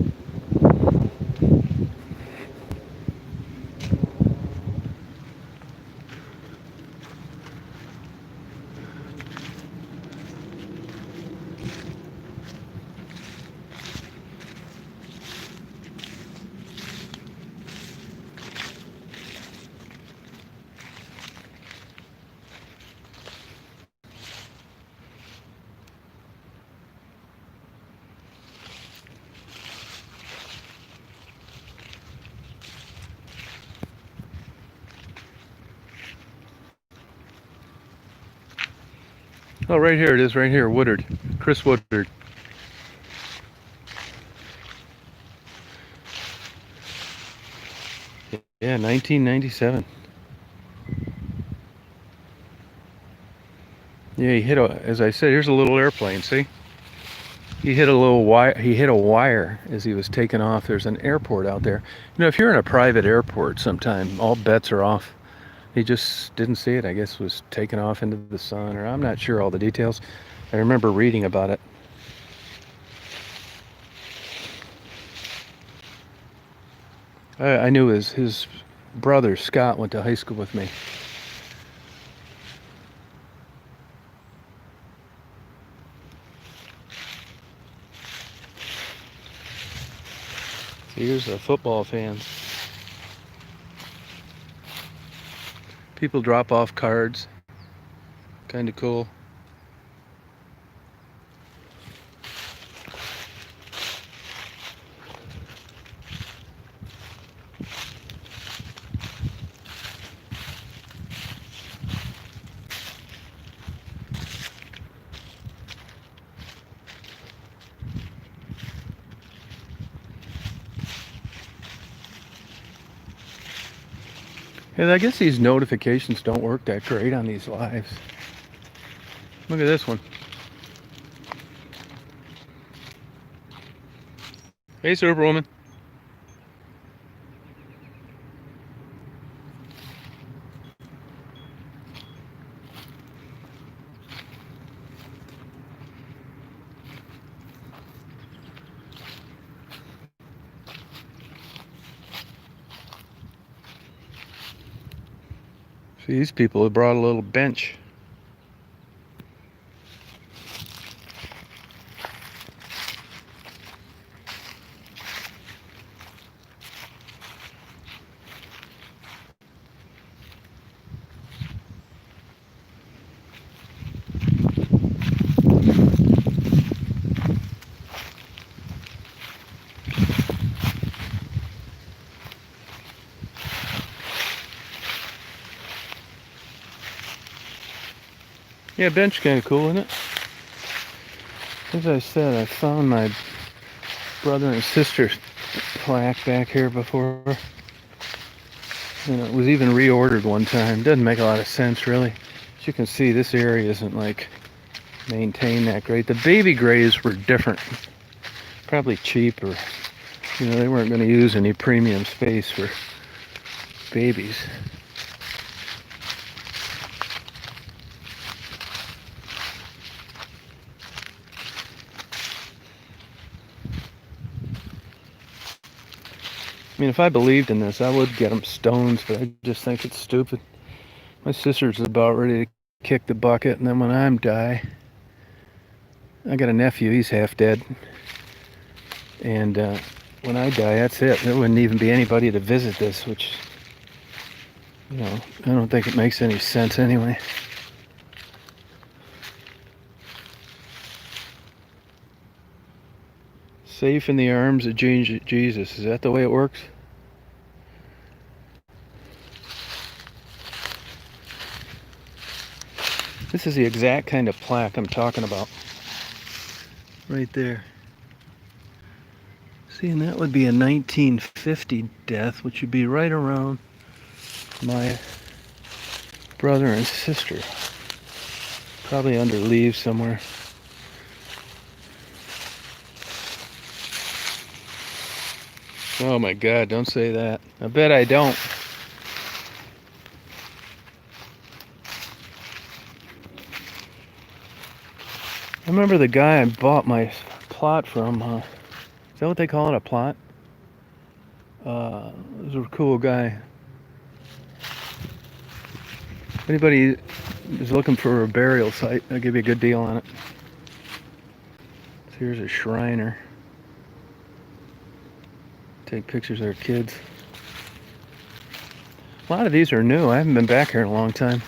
Oh, right here it is, right here, Woodard, Chris Woodard. Yeah, 1997. Yeah, he hit as I said, here's a little airplane, see? He hit a little wire, he hit a wire as he was taking off. There's an airport out there. You know, if you're in a private airport sometime, all bets are off. He just didn't see it, I guess was taken off into the sun, or I'm not sure all the details. I remember reading about it. I knew his brother, Scott, went to high school with me. See, here's the football fans. People drop off cards. Kind of cool. And I guess these notifications don't work that great on these lives. Look at this one. Hey, Superwoman. See, these people have brought a little bench. Yeah, bench kind of cool, isn't it? As I said, I found my brother and sister's plaque back here before. And it was even reordered one time. Doesn't make a lot of sense, really. As you can see, this area isn't like maintained that great. The baby graves were different. Probably cheap, or you know, they weren't going to use any premium space for babies. I mean, if I believed in this, I would get them stones, but I just think it's stupid. My sister's about ready to kick the bucket, and then when I die, I got a nephew, he's half dead. And when I die, that's it. There wouldn't even be anybody to visit this, which, you know, I don't think it makes any sense anyway. Safe in the arms of Jesus. Is that the way it works? This is the exact kind of plaque I'm talking about. Right there. See, and that would be a 1950 death, which would be right around my brother and sister. Probably under leaves somewhere. Oh my God, don't say that. I bet I don't. I remember the guy I bought my plot from. Is that what they call it, a plot? He was a cool guy. Anybody is looking for a burial site, I'll give you a good deal on it. So here's a Shriner. Take pictures of their kids. A lot of these are new. I haven't been back here in a long time.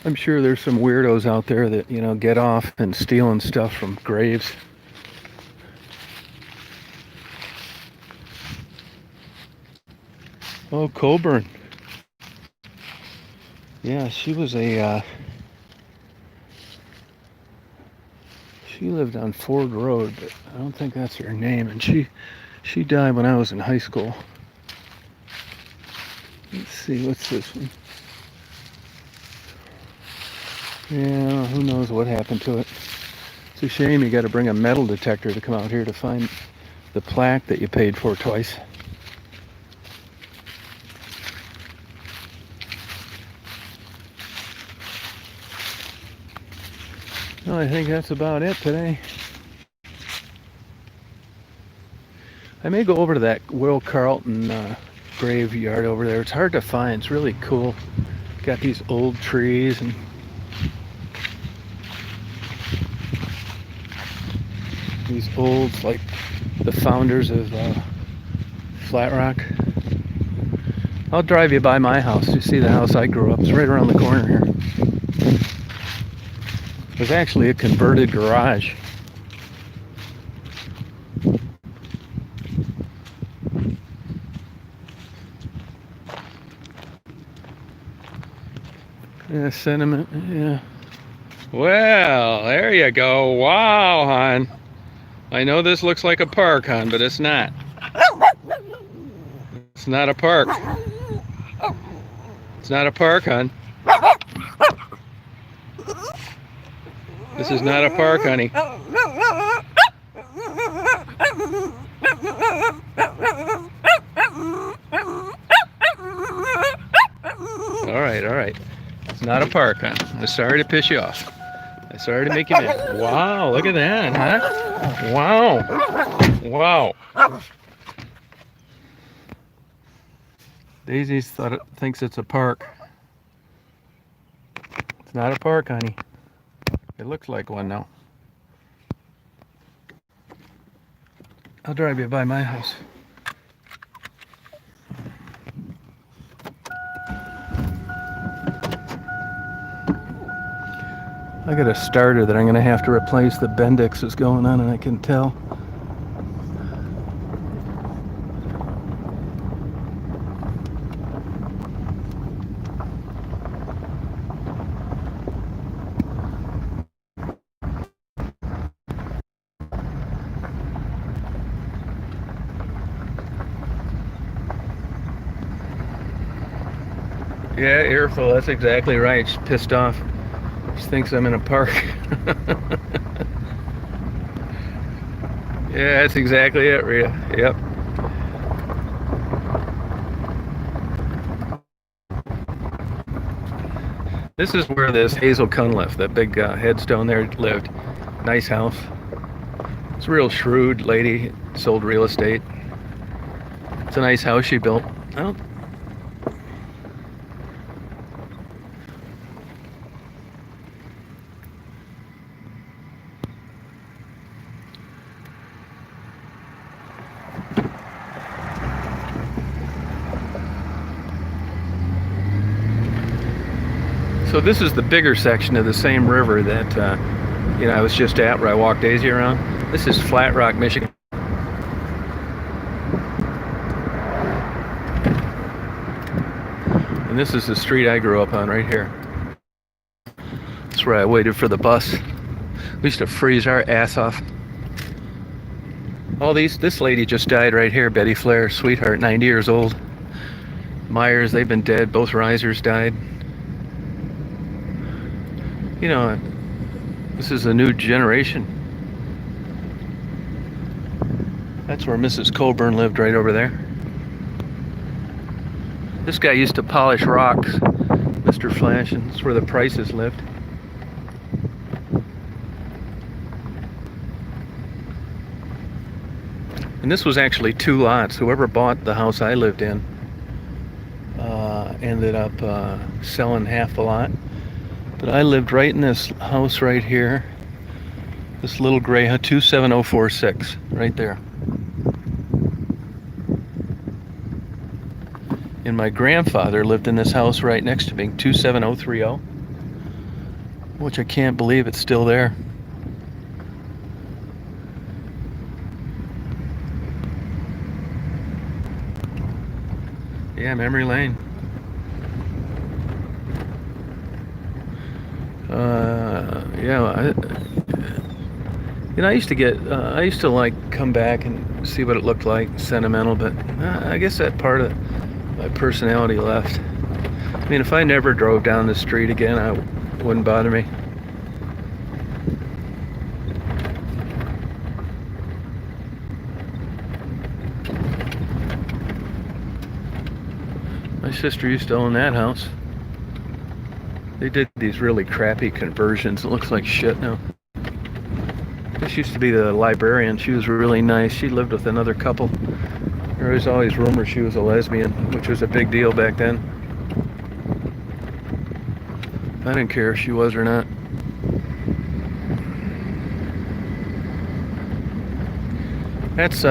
I'm sure there's some weirdos out there that, you know, get off and stealing stuff from graves. Oh, Coburn. Yeah, she was a, she lived on Ford Road, but I don't think that's her name. And she died when I was in high school. Let's see, what's this one? Yeah, who knows what happened to it. It's a shame you got to bring a metal detector to come out here to find the plaque that you paid for twice. Well, I think that's about it today. I may go over to that Will Carlton graveyard over there. It's hard to find. It's really cool. Got these old trees and these old, like the founders of Flat Rock. I'll drive you by my house. You see the house I grew up. It's right around the corner here. There's actually a converted garage. Yeah, sentiment, yeah. Well, there you go. Wow, hon. I know this looks like a park, hon, but it's not. It's not a park. It's not a park, hon. This is not a park, honey. All right. It's not a park, hon. I'm sorry to piss you off. I'm sorry to make you mad. Wow, look at that, huh? Wow. Daisy thinks it's a park. It's not a park, honey. It looks like one now. I'll drive you by my house. I got a starter that I'm going to have to replace. The Bendix is going on, and I can tell. Yeah, earful. That's exactly right. She's pissed off. She thinks I'm in a park. Yeah, that's exactly it, Rhea. Yep. This is where this Hazel Cunliffe, that big headstone there, lived. Nice house. It's a real shrewd lady. Sold real estate. It's a nice house she built. Oh. So this is the bigger section of the same river that I was just at, where I walked Daisy around. This is Flat Rock, Michigan. And this is the street I grew up on right here. That's where I waited for the bus. We used to freeze our ass off. All this lady just died right here, Betty Flair, sweetheart, 90 years old. Myers, they've been dead. Both risers died. You know, this is a new generation. That's where Mrs. Colburn lived, right over there. This guy used to polish rocks, Mr. Flash, and that's where the Prices lived. And this was actually 2 lots. Whoever bought the house I lived in ended up selling half the lot. But I lived right in this house right here. This little gray 27046, right there. And my grandfather lived in this house right next to me, 27030, which I can't believe it's still there. Yeah, memory lane. I used to like come back and see what it looked like, sentimental, but I guess that part of my personality left. I mean, if I never drove down the street again, it wouldn't bother me. My sister used to own that house. They did these really crappy conversions. It looks like shit now. This used to be the librarian. She was really nice. She lived with another couple. There was always rumors she was a lesbian, which was a big deal back then. I didn't care if she was or not. That's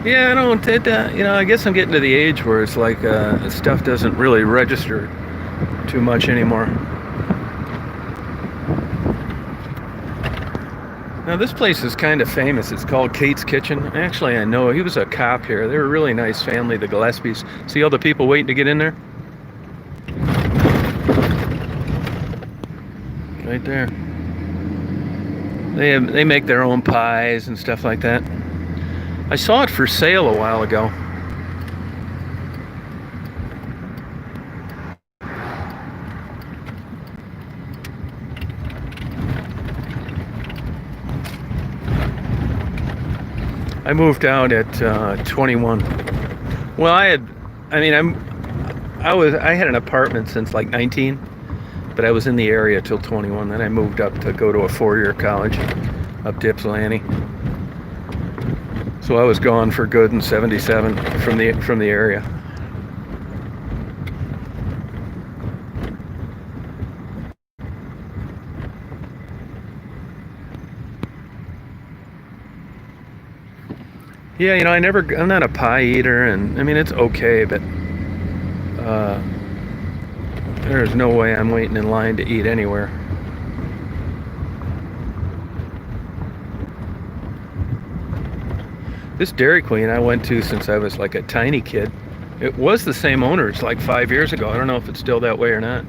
yeah, I don't. I guess I'm getting to the age where it's like stuff doesn't really register too much anymore. Now this place is kind of famous. It's called Kate's Kitchen. Actually, I know he was a cop here. They were a really nice family, the Gillespies. See all the people waiting to get in there? Right there. They make their own pies and stuff like that. I saw it for sale a while ago. I moved out at 21. Well, I had an apartment since like 19, but I was in the area till 21. Then I moved up to go to a 4-year college up to Ypsilanti. So I was gone for good in '77 from the area. Yeah, I'm not a pie eater, and I mean it's okay, but there's no way I'm waiting in line to eat anywhere. This Dairy Queen I went to since I was like a tiny kid. It was the same owners like 5 years ago. I don't know if it's still that way or not.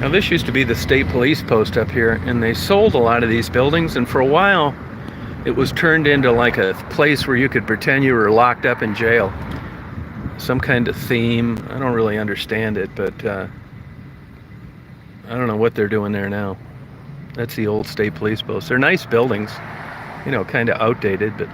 Now this used to be the state police post up here, and they sold a lot of these buildings, and for a while it was turned into like a place where you could pretend you were locked up in jail. Some kind of theme. I don't really understand it, but I don't know what they're doing there now. That's the old state police post. They're nice buildings, kind of outdated, but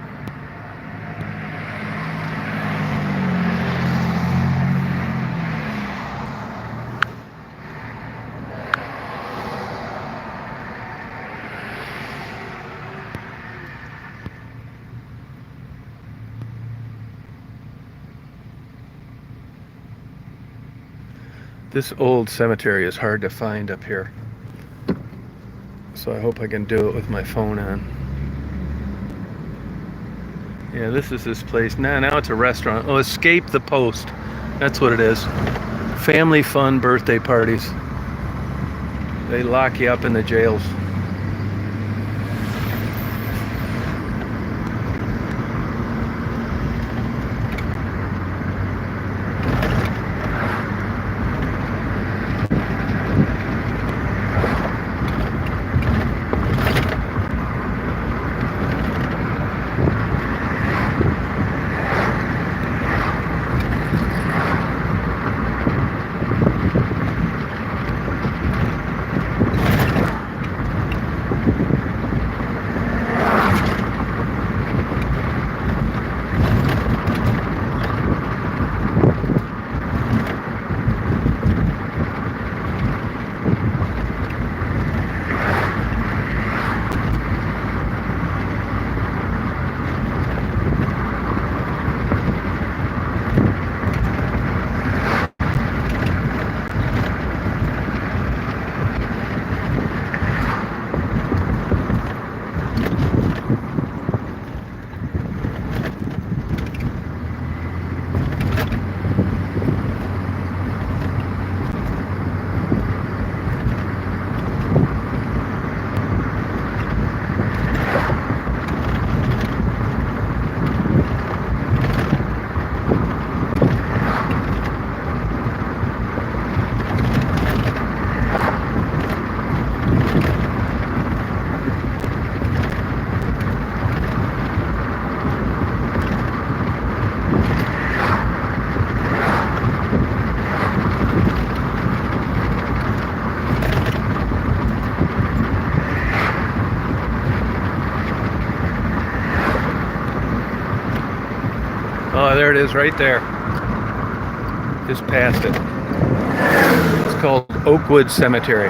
This old cemetery is hard to find up here. So I hope I can do it with my phone on. Yeah, this is this place. Now it's a restaurant. Oh, Escape the Post. That's what it is. Family fun birthday parties. They lock you up in the jails. Oh, there it is right there. Just past it. It's called Oakwood Cemetery.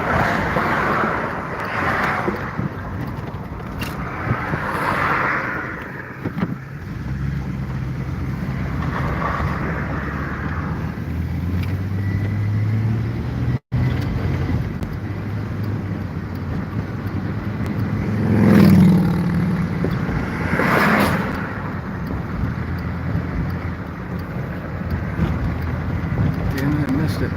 Damn, I missed it.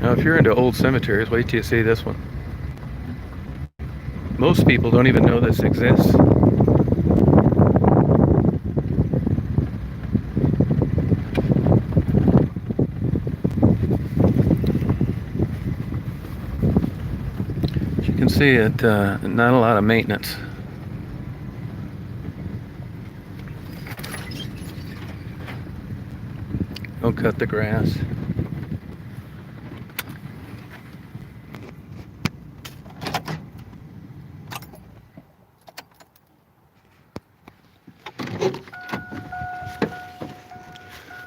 Now, if you're into old cemeteries, wait till you see this one. Most people don't even know this exists. As you can see, it not a lot of maintenance. Don't cut the grass.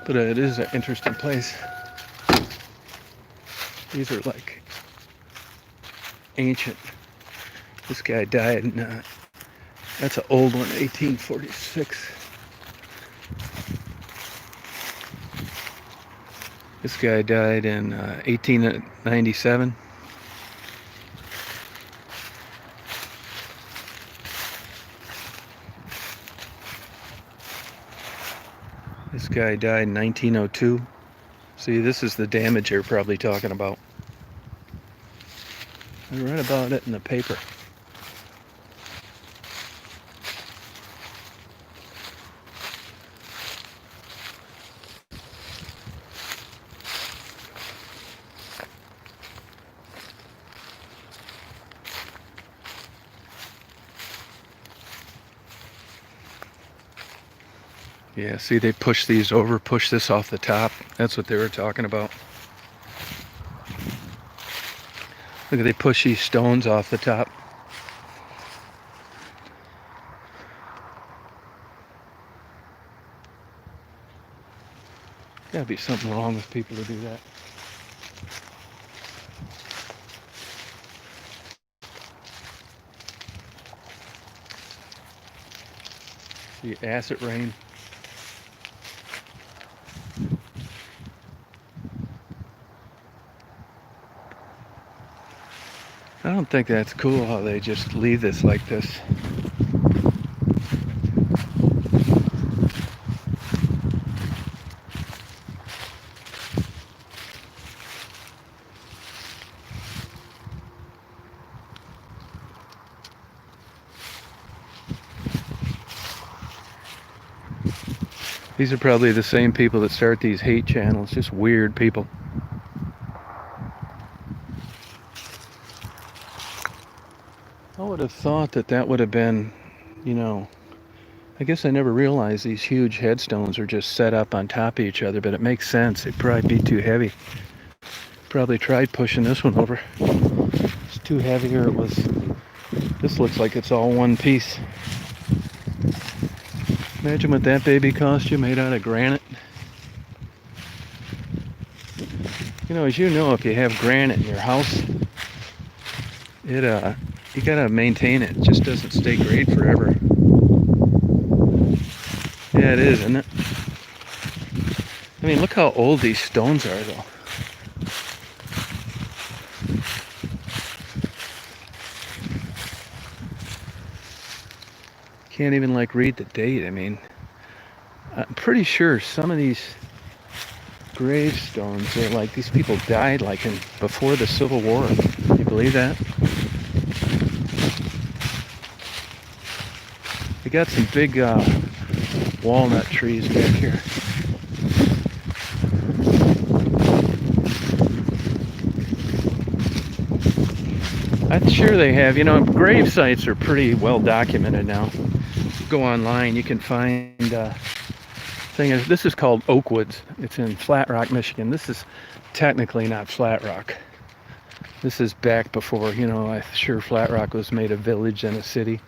But it is an interesting place. These are like ancient This guy died in, that's an old one, 1846. This guy died in 1897. This guy died in 1902. See, this is the damage you're probably talking about. I read about it in the paper. Yeah, see, they push these over, push this off the top. That's what they were talking about. Look at, they push these stones off the top. Gotta be something wrong with people to do that. See, acid rain. I don't think that's cool how they just leave this like this. These are probably the same people that start these hate channels, just weird people. I would have thought that that would have been, you know, I guess I never realized these huge headstones are just set up on top of each other, but it makes sense. It'd probably be too heavy. Probably tried pushing this one over. It's too heavy, or it was, this looks like it's all one piece. Imagine what that baby cost you, made out of granite. You know, as you know, if you have granite in your house, it you gotta maintain it. It just doesn't stay great forever. Yeah, it is, isn't it? I mean, look how old these stones are, though. Can't even like read the date. I mean, I'm pretty sure some of these gravestones are like, these people died like before the Civil War. Can you believe that? They got some big walnut trees back here. I'm sure they have. You know, grave sites are pretty well documented now. Go online, you can find this is called Oakwoods. It's in Flat Rock, Michigan. This is technically not Flat Rock. This is back before, you know, I'm sure Flat Rock was made a village and a city.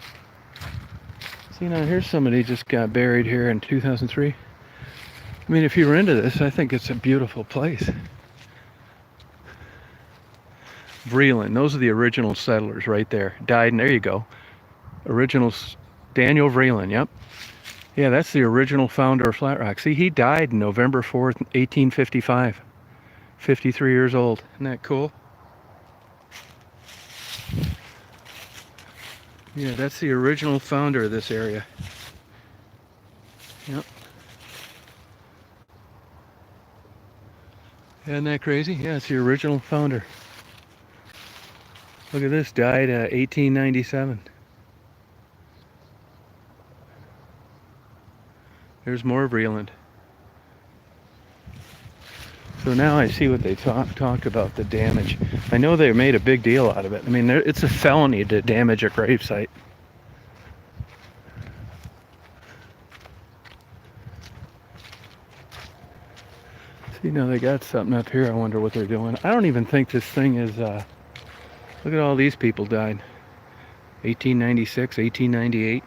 See, now here's somebody just got buried here in 2003. I mean, if you were into this, I think it's a beautiful place. Vreeland, those are the original settlers right there. Died, and there you go. Originals, Daniel Vreeland, yep. Yeah, that's the original founder of Flat Rock. See, he died November 4th, 1855. 53 years old. Isn't that cool? Yeah, that's the original founder of this area. Yep. Isn't that crazy? Yeah, it's the original founder. Look at this, died 1897. There's more Vreeland. So now I see what they talked about, the damage. I know they made a big deal out of it. I mean, it's a felony to damage a gravesite. See, now they got something up here. I wonder what they're doing. I don't even think this thing is, look at all these people died. 1896, 1898.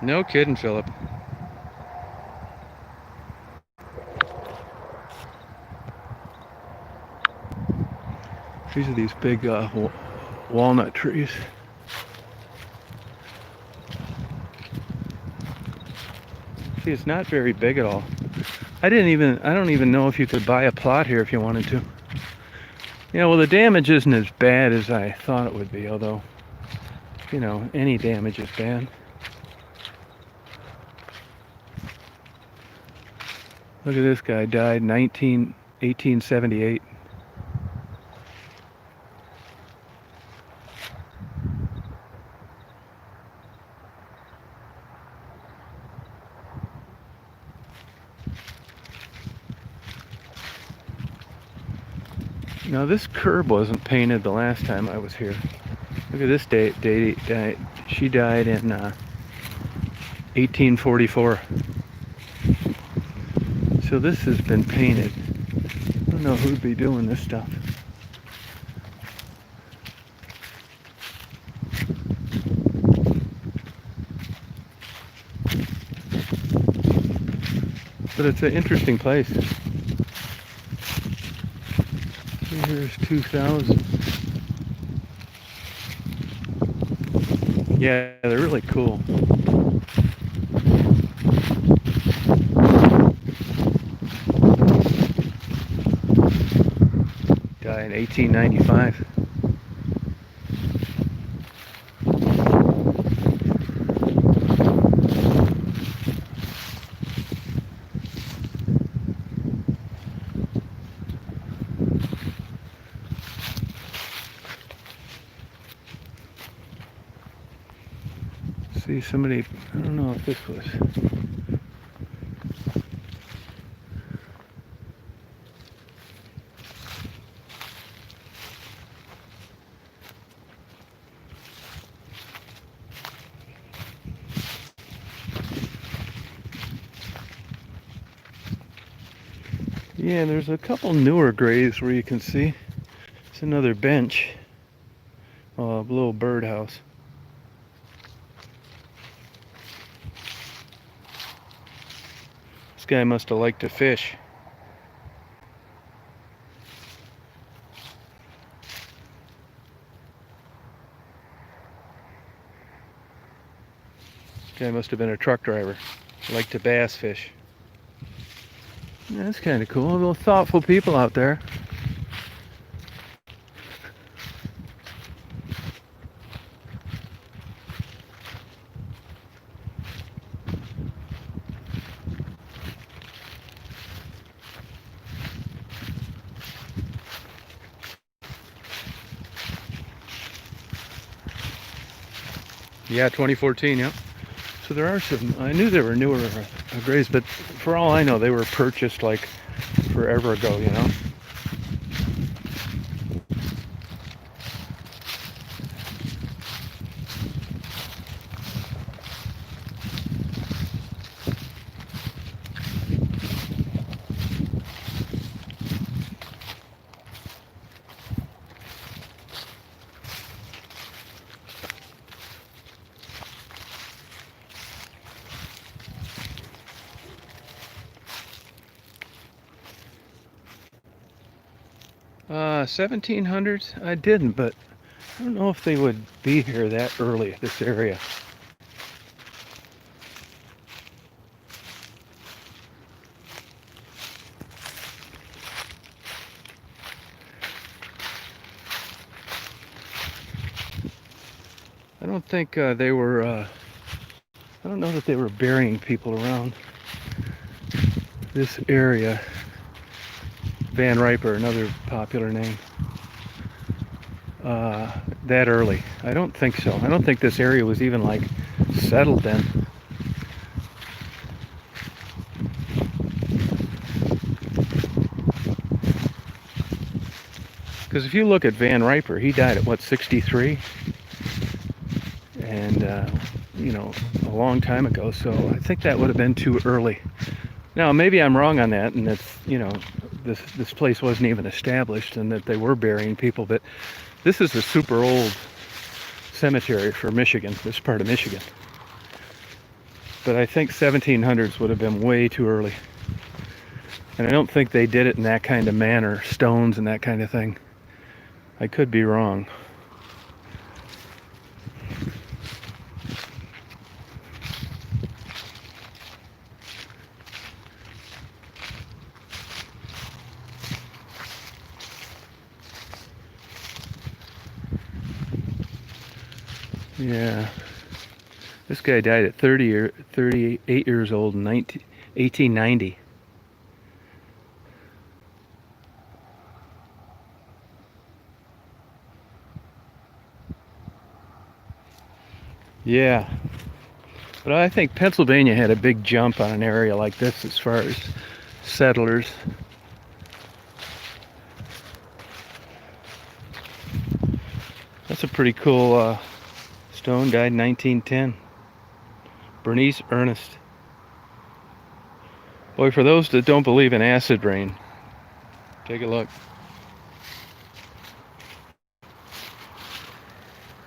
No kidding, Philip. These are these big walnut trees. See, it's not very big at all. I don't even know if you could buy a plot here if you wanted to. Yeah, well, the damage isn't as bad as I thought it would be, although, you know, any damage is bad. Look at this guy, died 1878. Now this curb wasn't painted the last time I was here. Look at this date. She died in 1844. So this has been painted. I don't know who'd be doing this stuff. But it's an interesting place. Here's 2000. Yeah, they're really cool. Died in 1895. See, somebody, I don't know if this was. Yeah, there's a couple newer graves where you can see. It's another bench. A little birdhouse. This guy must have liked to fish. This guy must have been a truck driver. Liked to bass fish. Yeah, that's kind of cool. Little thoughtful people out there. Yeah, 2014, yeah. So there are some, I knew there were newer graves, but for all I know, they were purchased like forever ago, you know? Uh, 1700s? I didn't, but I don't know if they would be here that early, this area. I don't think they were, I don't know that they were burying people around this area. Van Riper, another popular name. That early. I don't think so. I don't think this area was even like settled then. Because if you look at Van Riper, he died at what, 63? And, you know, a long time ago. So I think that would have been too early. Now, maybe I'm wrong on that, and it's, you know, this place wasn't even established and that they were burying people, but this is a super old cemetery for Michigan, this part of Michigan. But I think 1700s would have been way too early. And I don't think they did it in that kind of manner, stones and that kind of thing. I could be wrong. Yeah. This guy died at 38 years old in 1890. Yeah. But I think Pennsylvania had a big jump on an area like this as far as settlers. That's a pretty cool stone. Died in 1910. Bernice Ernest. Boy, for those that don't believe in acid rain, take a look.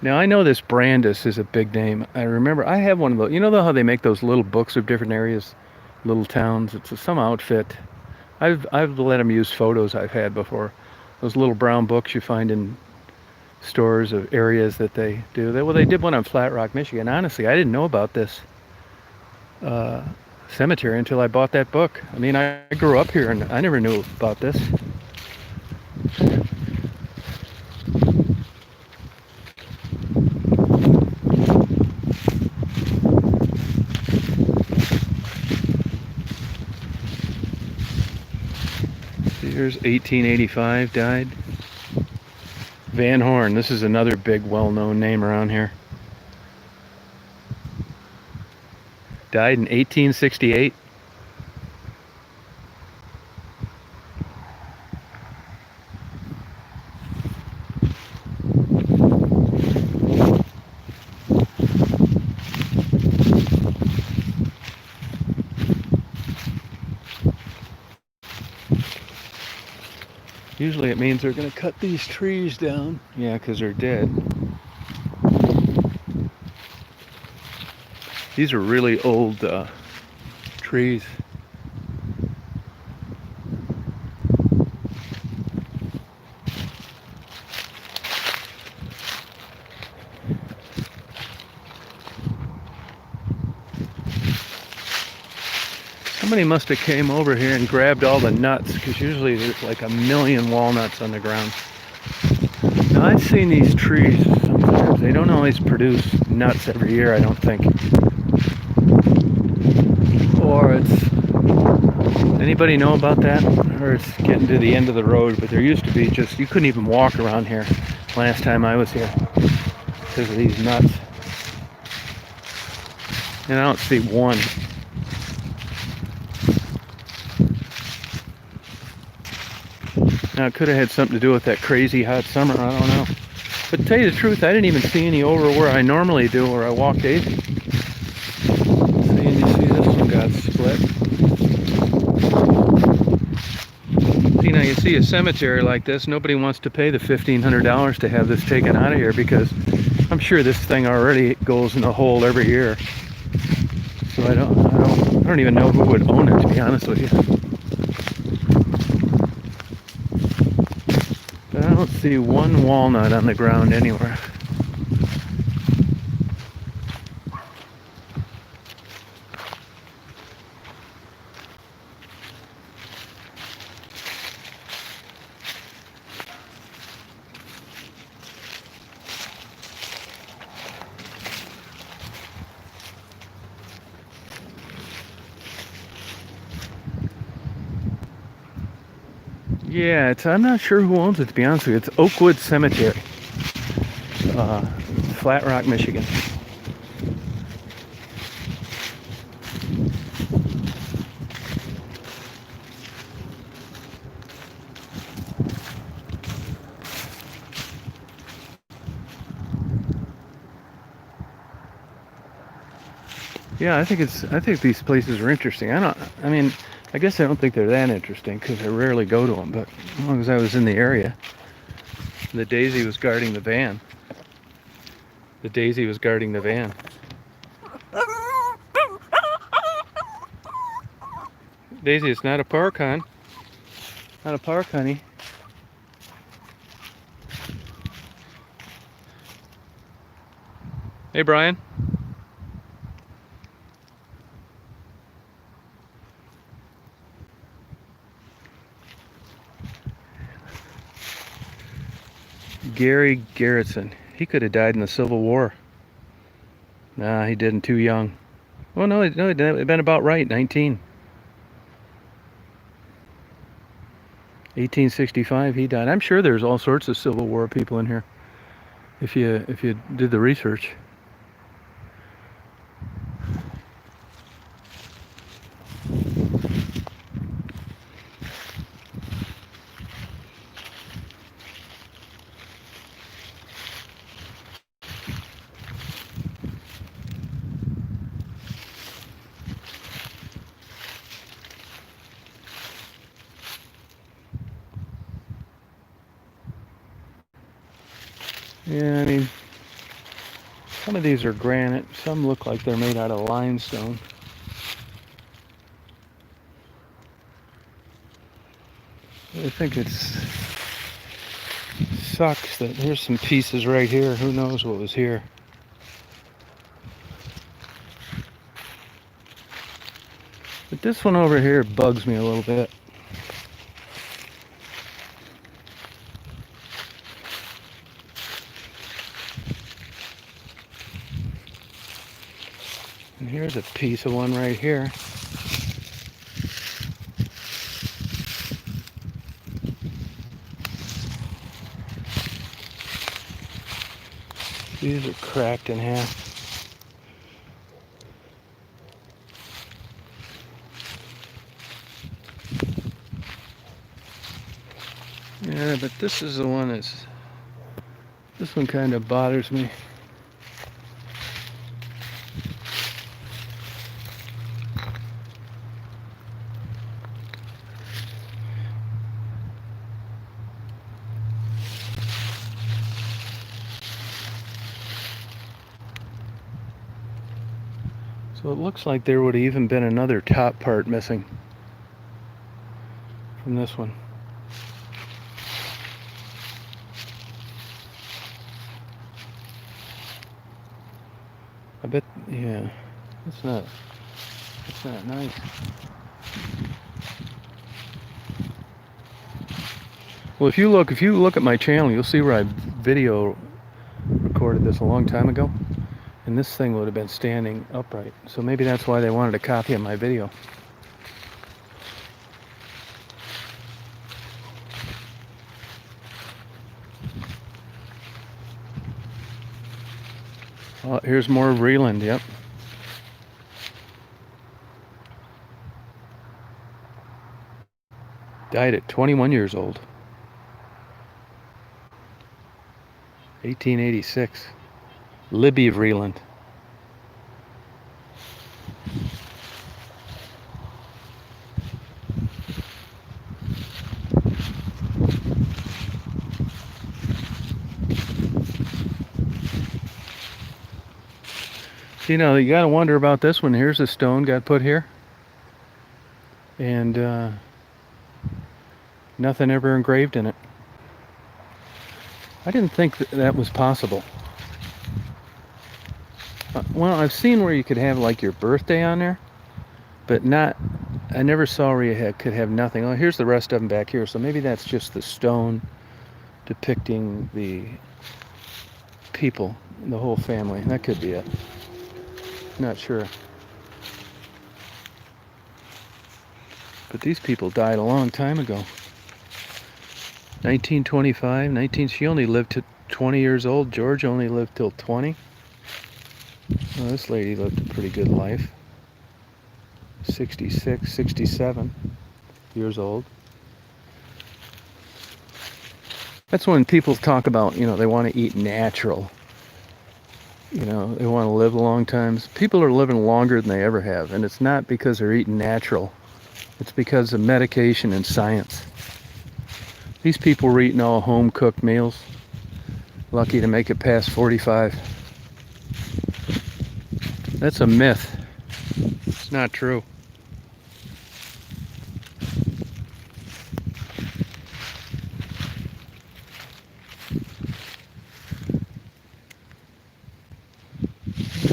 Now I know this Brandis is a big name. I remember I have one of those. You know how they make those little books of different areas, little towns. It's some outfit. I've let them use photos I've had before. Those little brown books you find in stores of areas that they do. Well, they did one on Flat Rock, Michigan. Honestly, I didn't know about this cemetery until I bought that book. I mean, I grew up here and I never knew about this. Here's 1885, died. Van Horn, this is another big well-known name around here. Died in 1868. Usually it means they're going to cut these trees down. Yeah, because they're dead. These are really old trees. Somebody must have came over here and grabbed all the nuts, because usually there's like a million walnuts on the ground. Now I've seen these trees sometimes. They don't always produce nuts every year, I don't think. Or it's... Anybody know about that? Or it's getting to the end of the road, but there used to be just... You couldn't even walk around here last time I was here because of these nuts. And I don't see one. Now, it could have had something to do with that crazy hot summer, I don't know. But to tell you the truth, I didn't even see any over where I normally do, where I walk Daisy. See, and you see this one got split. See, now you see a cemetery like this, nobody wants to pay the $1,500 to have this taken out of here, because I'm sure this thing already goes in a hole every year. So I don't even know who would own it, to be honest with you. I don't see one walnut on the ground anywhere. Yeah, I'm not sure who owns it, to be honest with you. It's Oakwood Cemetery, Flat Rock, Michigan. Yeah, I think these places are interesting. I guess I don't think they're that interesting because I rarely go to them, but as long as I was in the area. The Daisy was guarding the van. The Daisy was guarding the van. Daisy, it's not a park, hon. Not a park, honey. Hey, Brian. Gary Garretson. He could have died in the Civil War. Nah, he didn't. Too young. Oh no, it'd been about right. 1865. He died. I'm sure there's all sorts of Civil War people in here. If you did the research. Yeah, I mean, some of these are granite. Some look like they're made out of limestone. I think it's sucks that here's some pieces right here. Who knows what was here? But this one over here bugs me a little bit. And here's a piece of one right here. These are cracked in half. Yeah, but this is the one this one kind of bothers me. So it looks like there would have even been another top part missing from this one. I bet, yeah, that's not nice. Well, if you look at my channel, you'll see where I video recorded this a long time ago. And this thing would have been standing upright. So maybe that's why they wanted a copy of my video. Oh, here's more of Vreeland, yep. Died at 21 years old. 1886. Libby Vreeland. You know, you gotta wonder about this one. Here's a stone got put here. And nothing ever engraved in it. I didn't think that was possible. Well, I've seen where you could have like your birthday on there, but I never saw where you could have nothing. Oh, here's the rest of them back here. So maybe that's just the stone depicting the people, the whole family. That could be it. Not sure. But these people died a long time ago. 1925, she only lived to 20 years old. George only lived till 20. Well, this lady lived a pretty good life. 66, 67 years old. That's when people talk about, you know, they want to eat natural. You know, they want to live a long time. People are living longer than they ever have, and it's not because they're eating natural. It's because of medication and science. These people were eating all home-cooked meals. Lucky to make it past 45. That's a myth. It's not true.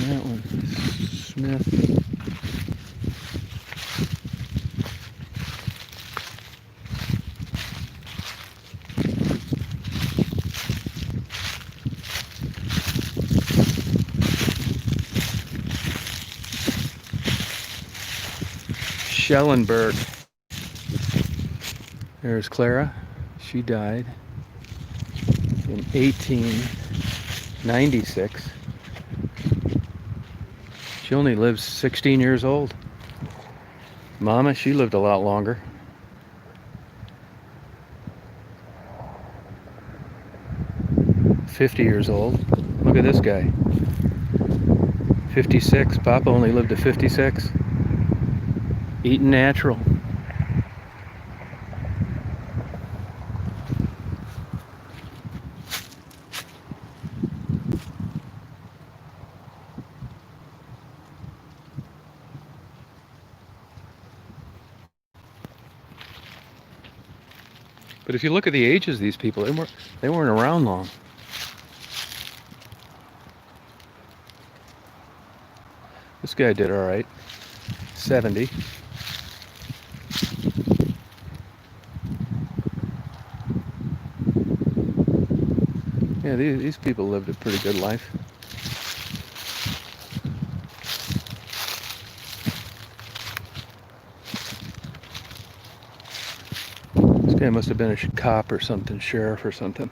that one? Smith. Schellenberg. There's Clara. She died in 1896. She only lives 16 years old. Mama, she lived a lot longer. $50 old. Look at this guy. 56. Papa only lived to 56. Eating natural. But if you look at the ages of these people, they weren't around long. This guy did all right. 70. Yeah, these people lived a pretty good life. This guy must have been a cop or something, sheriff or something.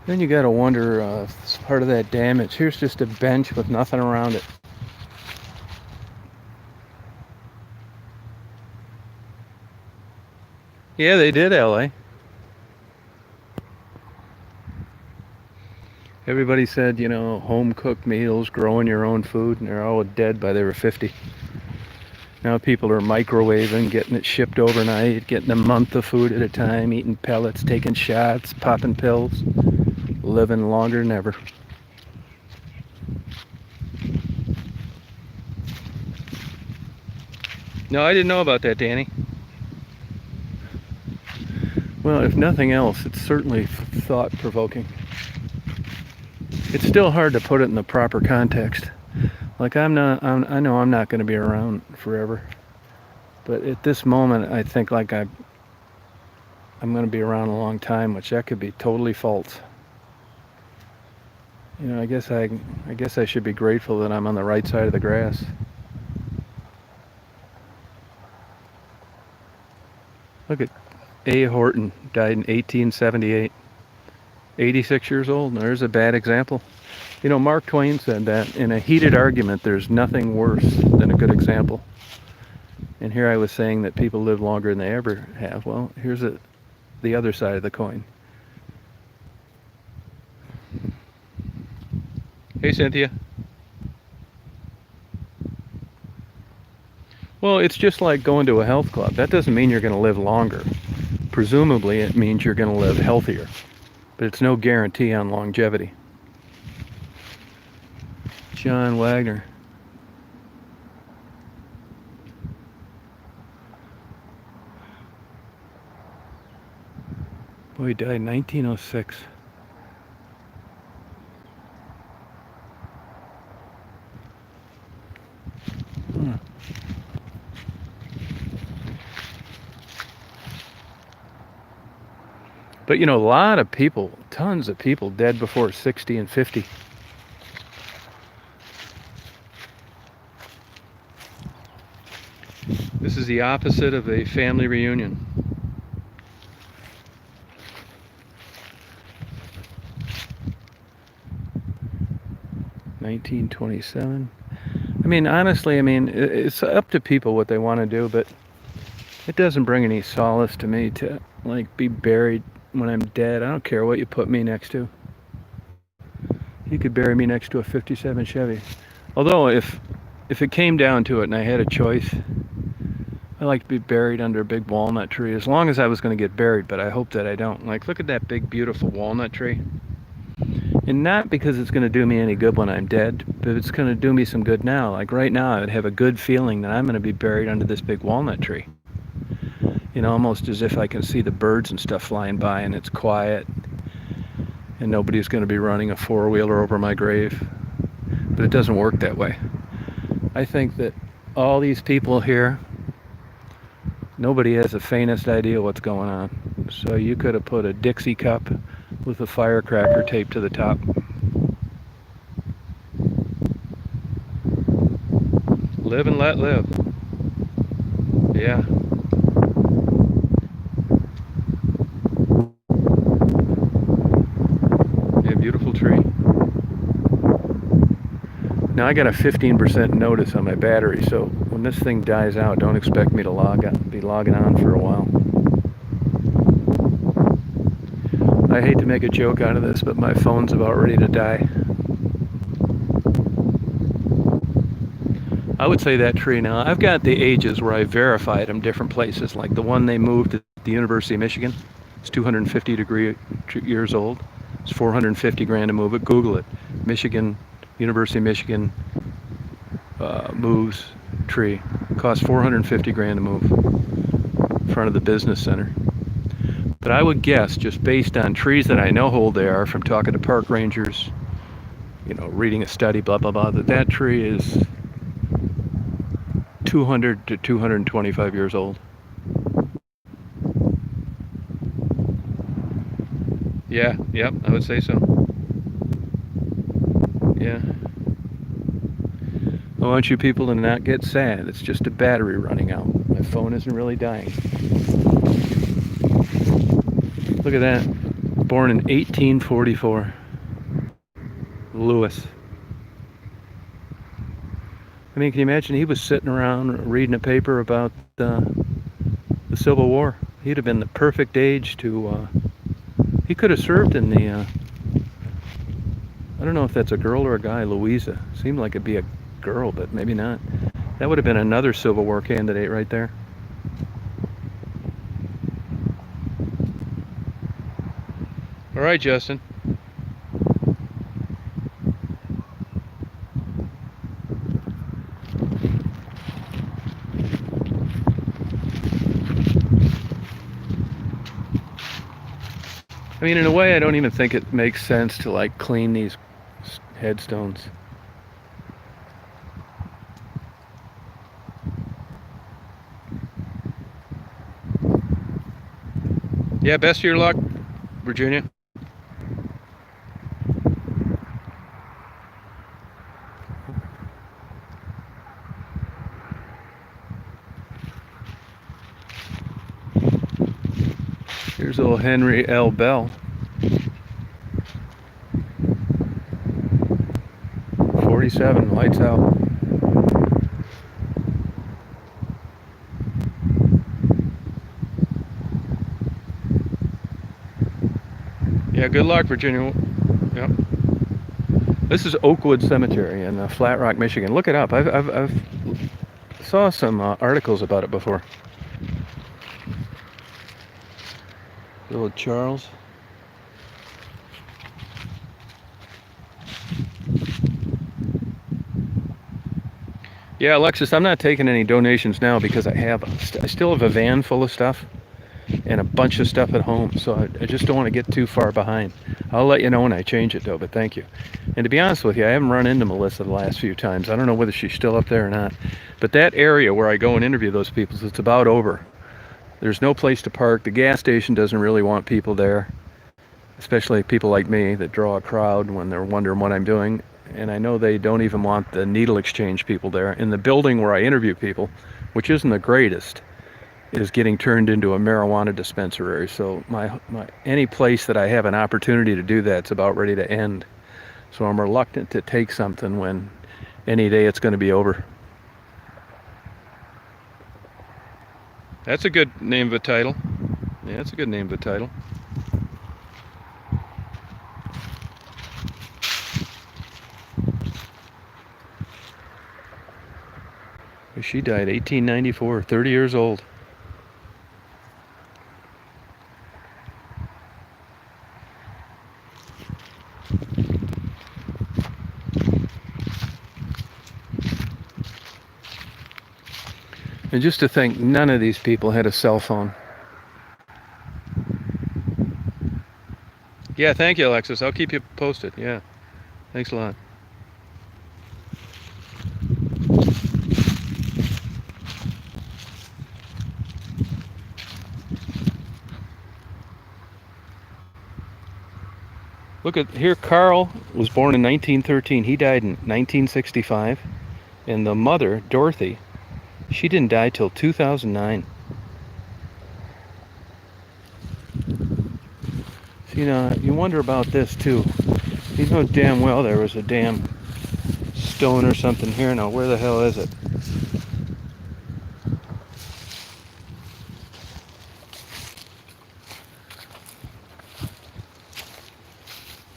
Then you gotta wonder if it's part of that damage. Here's just a bench with nothing around it. Yeah, they did, LA. Everybody said, you know, home-cooked meals, growing your own food, and they're all dead by they were 50. Now people are microwaving, getting it shipped overnight, getting a month of food at a time, eating pellets, taking shots, popping pills, living longer than ever. No, I didn't know about that, Danny. Well, if nothing else, it's certainly thought-provoking. It's still hard to put it in the proper context. Like I know I'm not going to be around forever, but at this moment, I think like I'm going to be around a long time, which that could be totally false. You know, I guess I should be grateful that I'm on the right side of the grass. Look at A. Horton, died in 1878. 86 years old. There's a bad example. You know, Mark Twain said that in a heated argument, there's nothing worse than a good example. And here I was saying that people live longer than they ever have. Well, here's the other side of the coin. Hey, Cynthia. Well, it's just like going to a health club. That doesn't mean you're going to live longer. Presumably, it means you're going to live healthier. But it's no guarantee on longevity. John Wagner. Boy, he died in 1906. But you know, a lot of people, tons of people dead before 60 and 50. This is the opposite of a family reunion. $1927. I mean, honestly, it's up to people what they want to do, but it doesn't bring any solace to me to like be buried when I'm dead. I don't care what you put me next to. You could bury me next to a 57 Chevy. Although if it came down to it and I had a choice, I like to be buried under a big walnut tree, as long as I was going to get buried, but I hope that I don't. Like, look at that big, beautiful walnut tree. And not because it's going to do me any good when I'm dead, but it's going to do me some good now. Like right now, I'd have a good feeling that I'm going to be buried under this big walnut tree. You know, almost as if I can see the birds and stuff flying by and it's quiet and nobody's going to be running a four-wheeler over my grave. But it doesn't work that way. I think that all these people here, nobody has the faintest idea what's going on. So you could have put a Dixie cup with a firecracker taped to the top. Live and let live. Yeah. Yeah, beautiful tree. Now I got a 15% notice on my battery, so when this thing dies out, don't expect me to be logging on for a while. I hate to make a joke out of this, but my phone's about ready to die. I would say that tree now, I've got the ages where I verified them different places, like the one they moved at the University of Michigan. It's 250 years old. It's 450 grand to move it. Google it. Michigan, University of Michigan moves tree. Costs 450 grand to move in front of the business center. But I would guess, just based on trees that I know how old they are from talking to park rangers, you know, reading a study, blah, blah, blah, that tree is 200 to 225 years old. Yeah, yep, I would say so. Yeah. I want you people to not get sad. It's just a battery running out. My phone isn't really dying. Look at that. Born in 1844. Lewis. I mean, can you imagine he was sitting around reading a paper about the Civil War? He'd have been the perfect age to... he could have served in the... I don't know if that's a girl or a guy, Louisa. Seemed like it'd be a girl, but maybe not. That would have been another Civil War candidate right there. All right, Justin. I mean, in a way, I don't even think it makes sense to like clean these headstones. Yeah, best of your luck, Virginia. Here's old Henry L. Bell. 47, lights out. Yeah, good luck, Virginia. Yep. This is Oakwood Cemetery in Flat Rock, Michigan. Look it up. I've saw some articles about it before. Little Charles. Yeah, Alexis, I'm not taking any donations now because I still have a van full of stuff and a bunch of stuff at home, so I just don't want to get too far behind. I'll let you know when I change it though, but thank you. And to be honest with you, I haven't run into Melissa the last few times. I don't know whether she's still up there or not, but that area where I go and interview those people, it's about over. There's no place to park. The gas station doesn't really want people there, especially people like me that draw a crowd when they're wondering what I'm doing. And I know they don't even want the needle exchange people there. In the building where I interview people, which isn't the greatest, is getting turned into a marijuana dispensary. So any place that I have an opportunity to do that's about ready to end. So I'm reluctant to take something when any day it's going to be over. That's a good name of a title. Yeah, that's a good name of a title. She died 1894, 30 years old. And just to think, none of these people had a cell phone. Yeah, thank you, Alexis. I'll keep you posted. Yeah, thanks a lot. Look at here, Carl was born in 1913. He died in 1965. And the mother, Dorothy, she didn't die till 2009. So, you wonder about this too. You know damn well there was a damn stone or something here. Now, where the hell is it?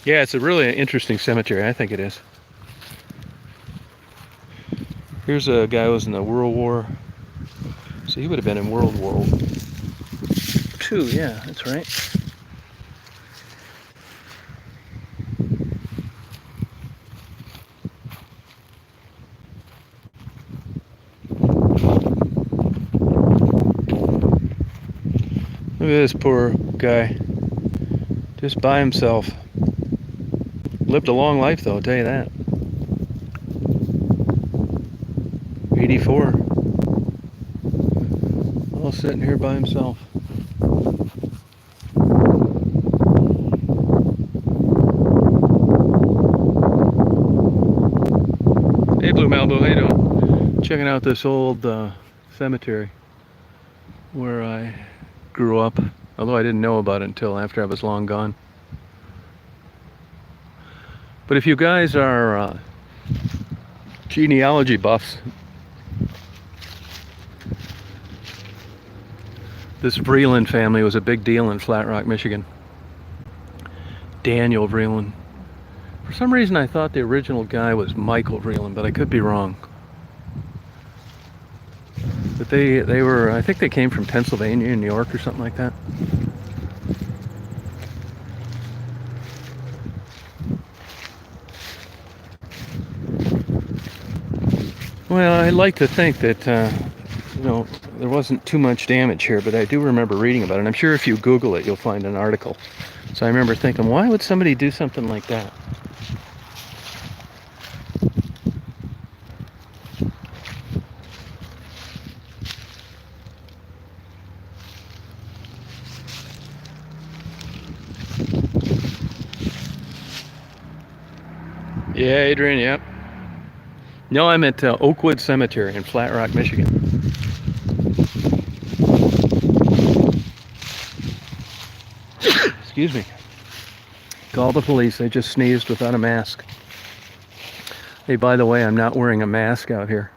Yeah, it's a really interesting cemetery. I think it is. Here's a guy who was in the World War. So he would have been in World War II. Yeah, that's right. Look at this poor guy. Just by himself. Lived a long life, though, I'll tell you that. 84. All sitting here by himself. Hey, Blue Malibu, how you doing? Checking out this old cemetery where I grew up, although I didn't know about it until after I was long gone. But if you guys are genealogy buffs, this Vreeland family was a big deal in Flat Rock, Michigan. Daniel Vreeland. For some reason I thought the original guy was Michael Vreeland, but I could be wrong. But they were, I think they came from Pennsylvania, New York or something like that. Well, I like to think that, there wasn't too much damage here, but I do remember reading about it. I'm sure if you Google it, you'll find an article. So I remember thinking, why would somebody do something like that? Yeah, Adrian, yep. No, I'm at Oakwood Cemetery in Flat Rock, Michigan. Excuse me. Call the police. I just sneezed without a mask. Hey, by the way, I'm not wearing a mask out here.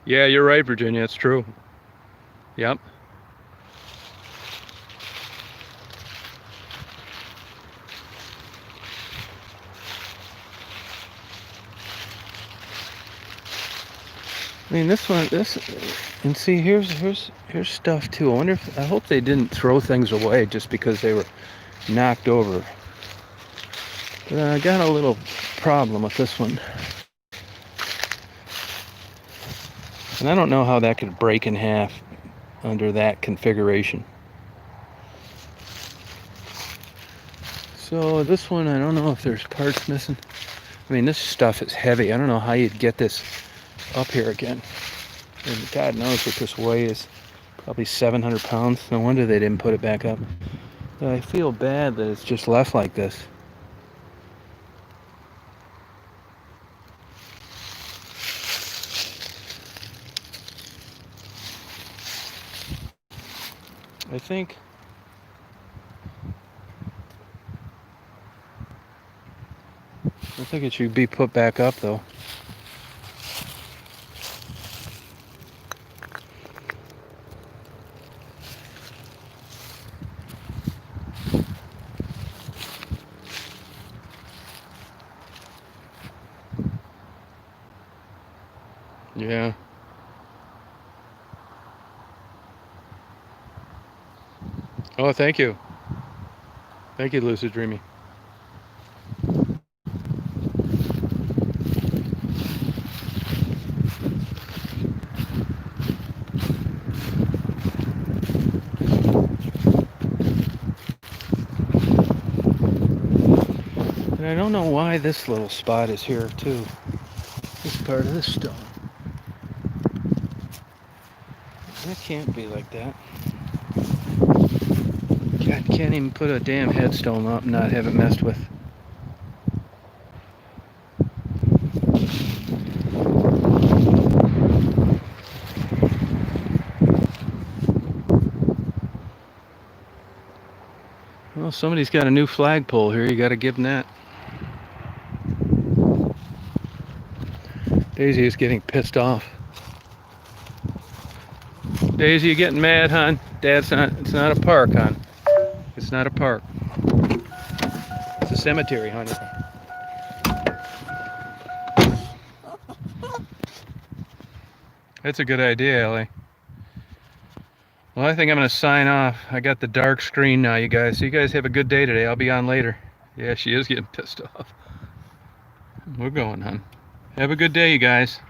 Yeah, you're right, Virginia. It's true. Yep. I mean, and see, here's stuff too. I hope they didn't throw things away just because they were knocked over. But I got a little problem with this one. And I don't know how that could break in half under that configuration. So this one, I don't know if there's parts missing. I mean, this stuff is heavy. I don't know how you'd get this up here again. And God knows what this weighs. Probably 700 pounds. No wonder they didn't put it back up. But I feel bad that it's just left like this. I think it should be put back up though. Yeah. Oh, thank you. Thank you, Lucid Dreamy. And I don't know why this little spot is here too. This part of this stone. That can't be like that. God, can't even put a damn headstone up and not have it messed with. Well, somebody's got a new flagpole here. You got to give them that. Daisy is getting pissed off. Daisy, you getting mad, hon? Dad's not. It's not a park, hon. It's not a park. It's a cemetery, honey. That's a good idea, Ellie. Well, I think I'm going to sign off. I got the dark screen now, you guys. So you guys have a good day today. I'll be on later. Yeah, she is getting pissed off. We're going, hon. Have a good day, you guys.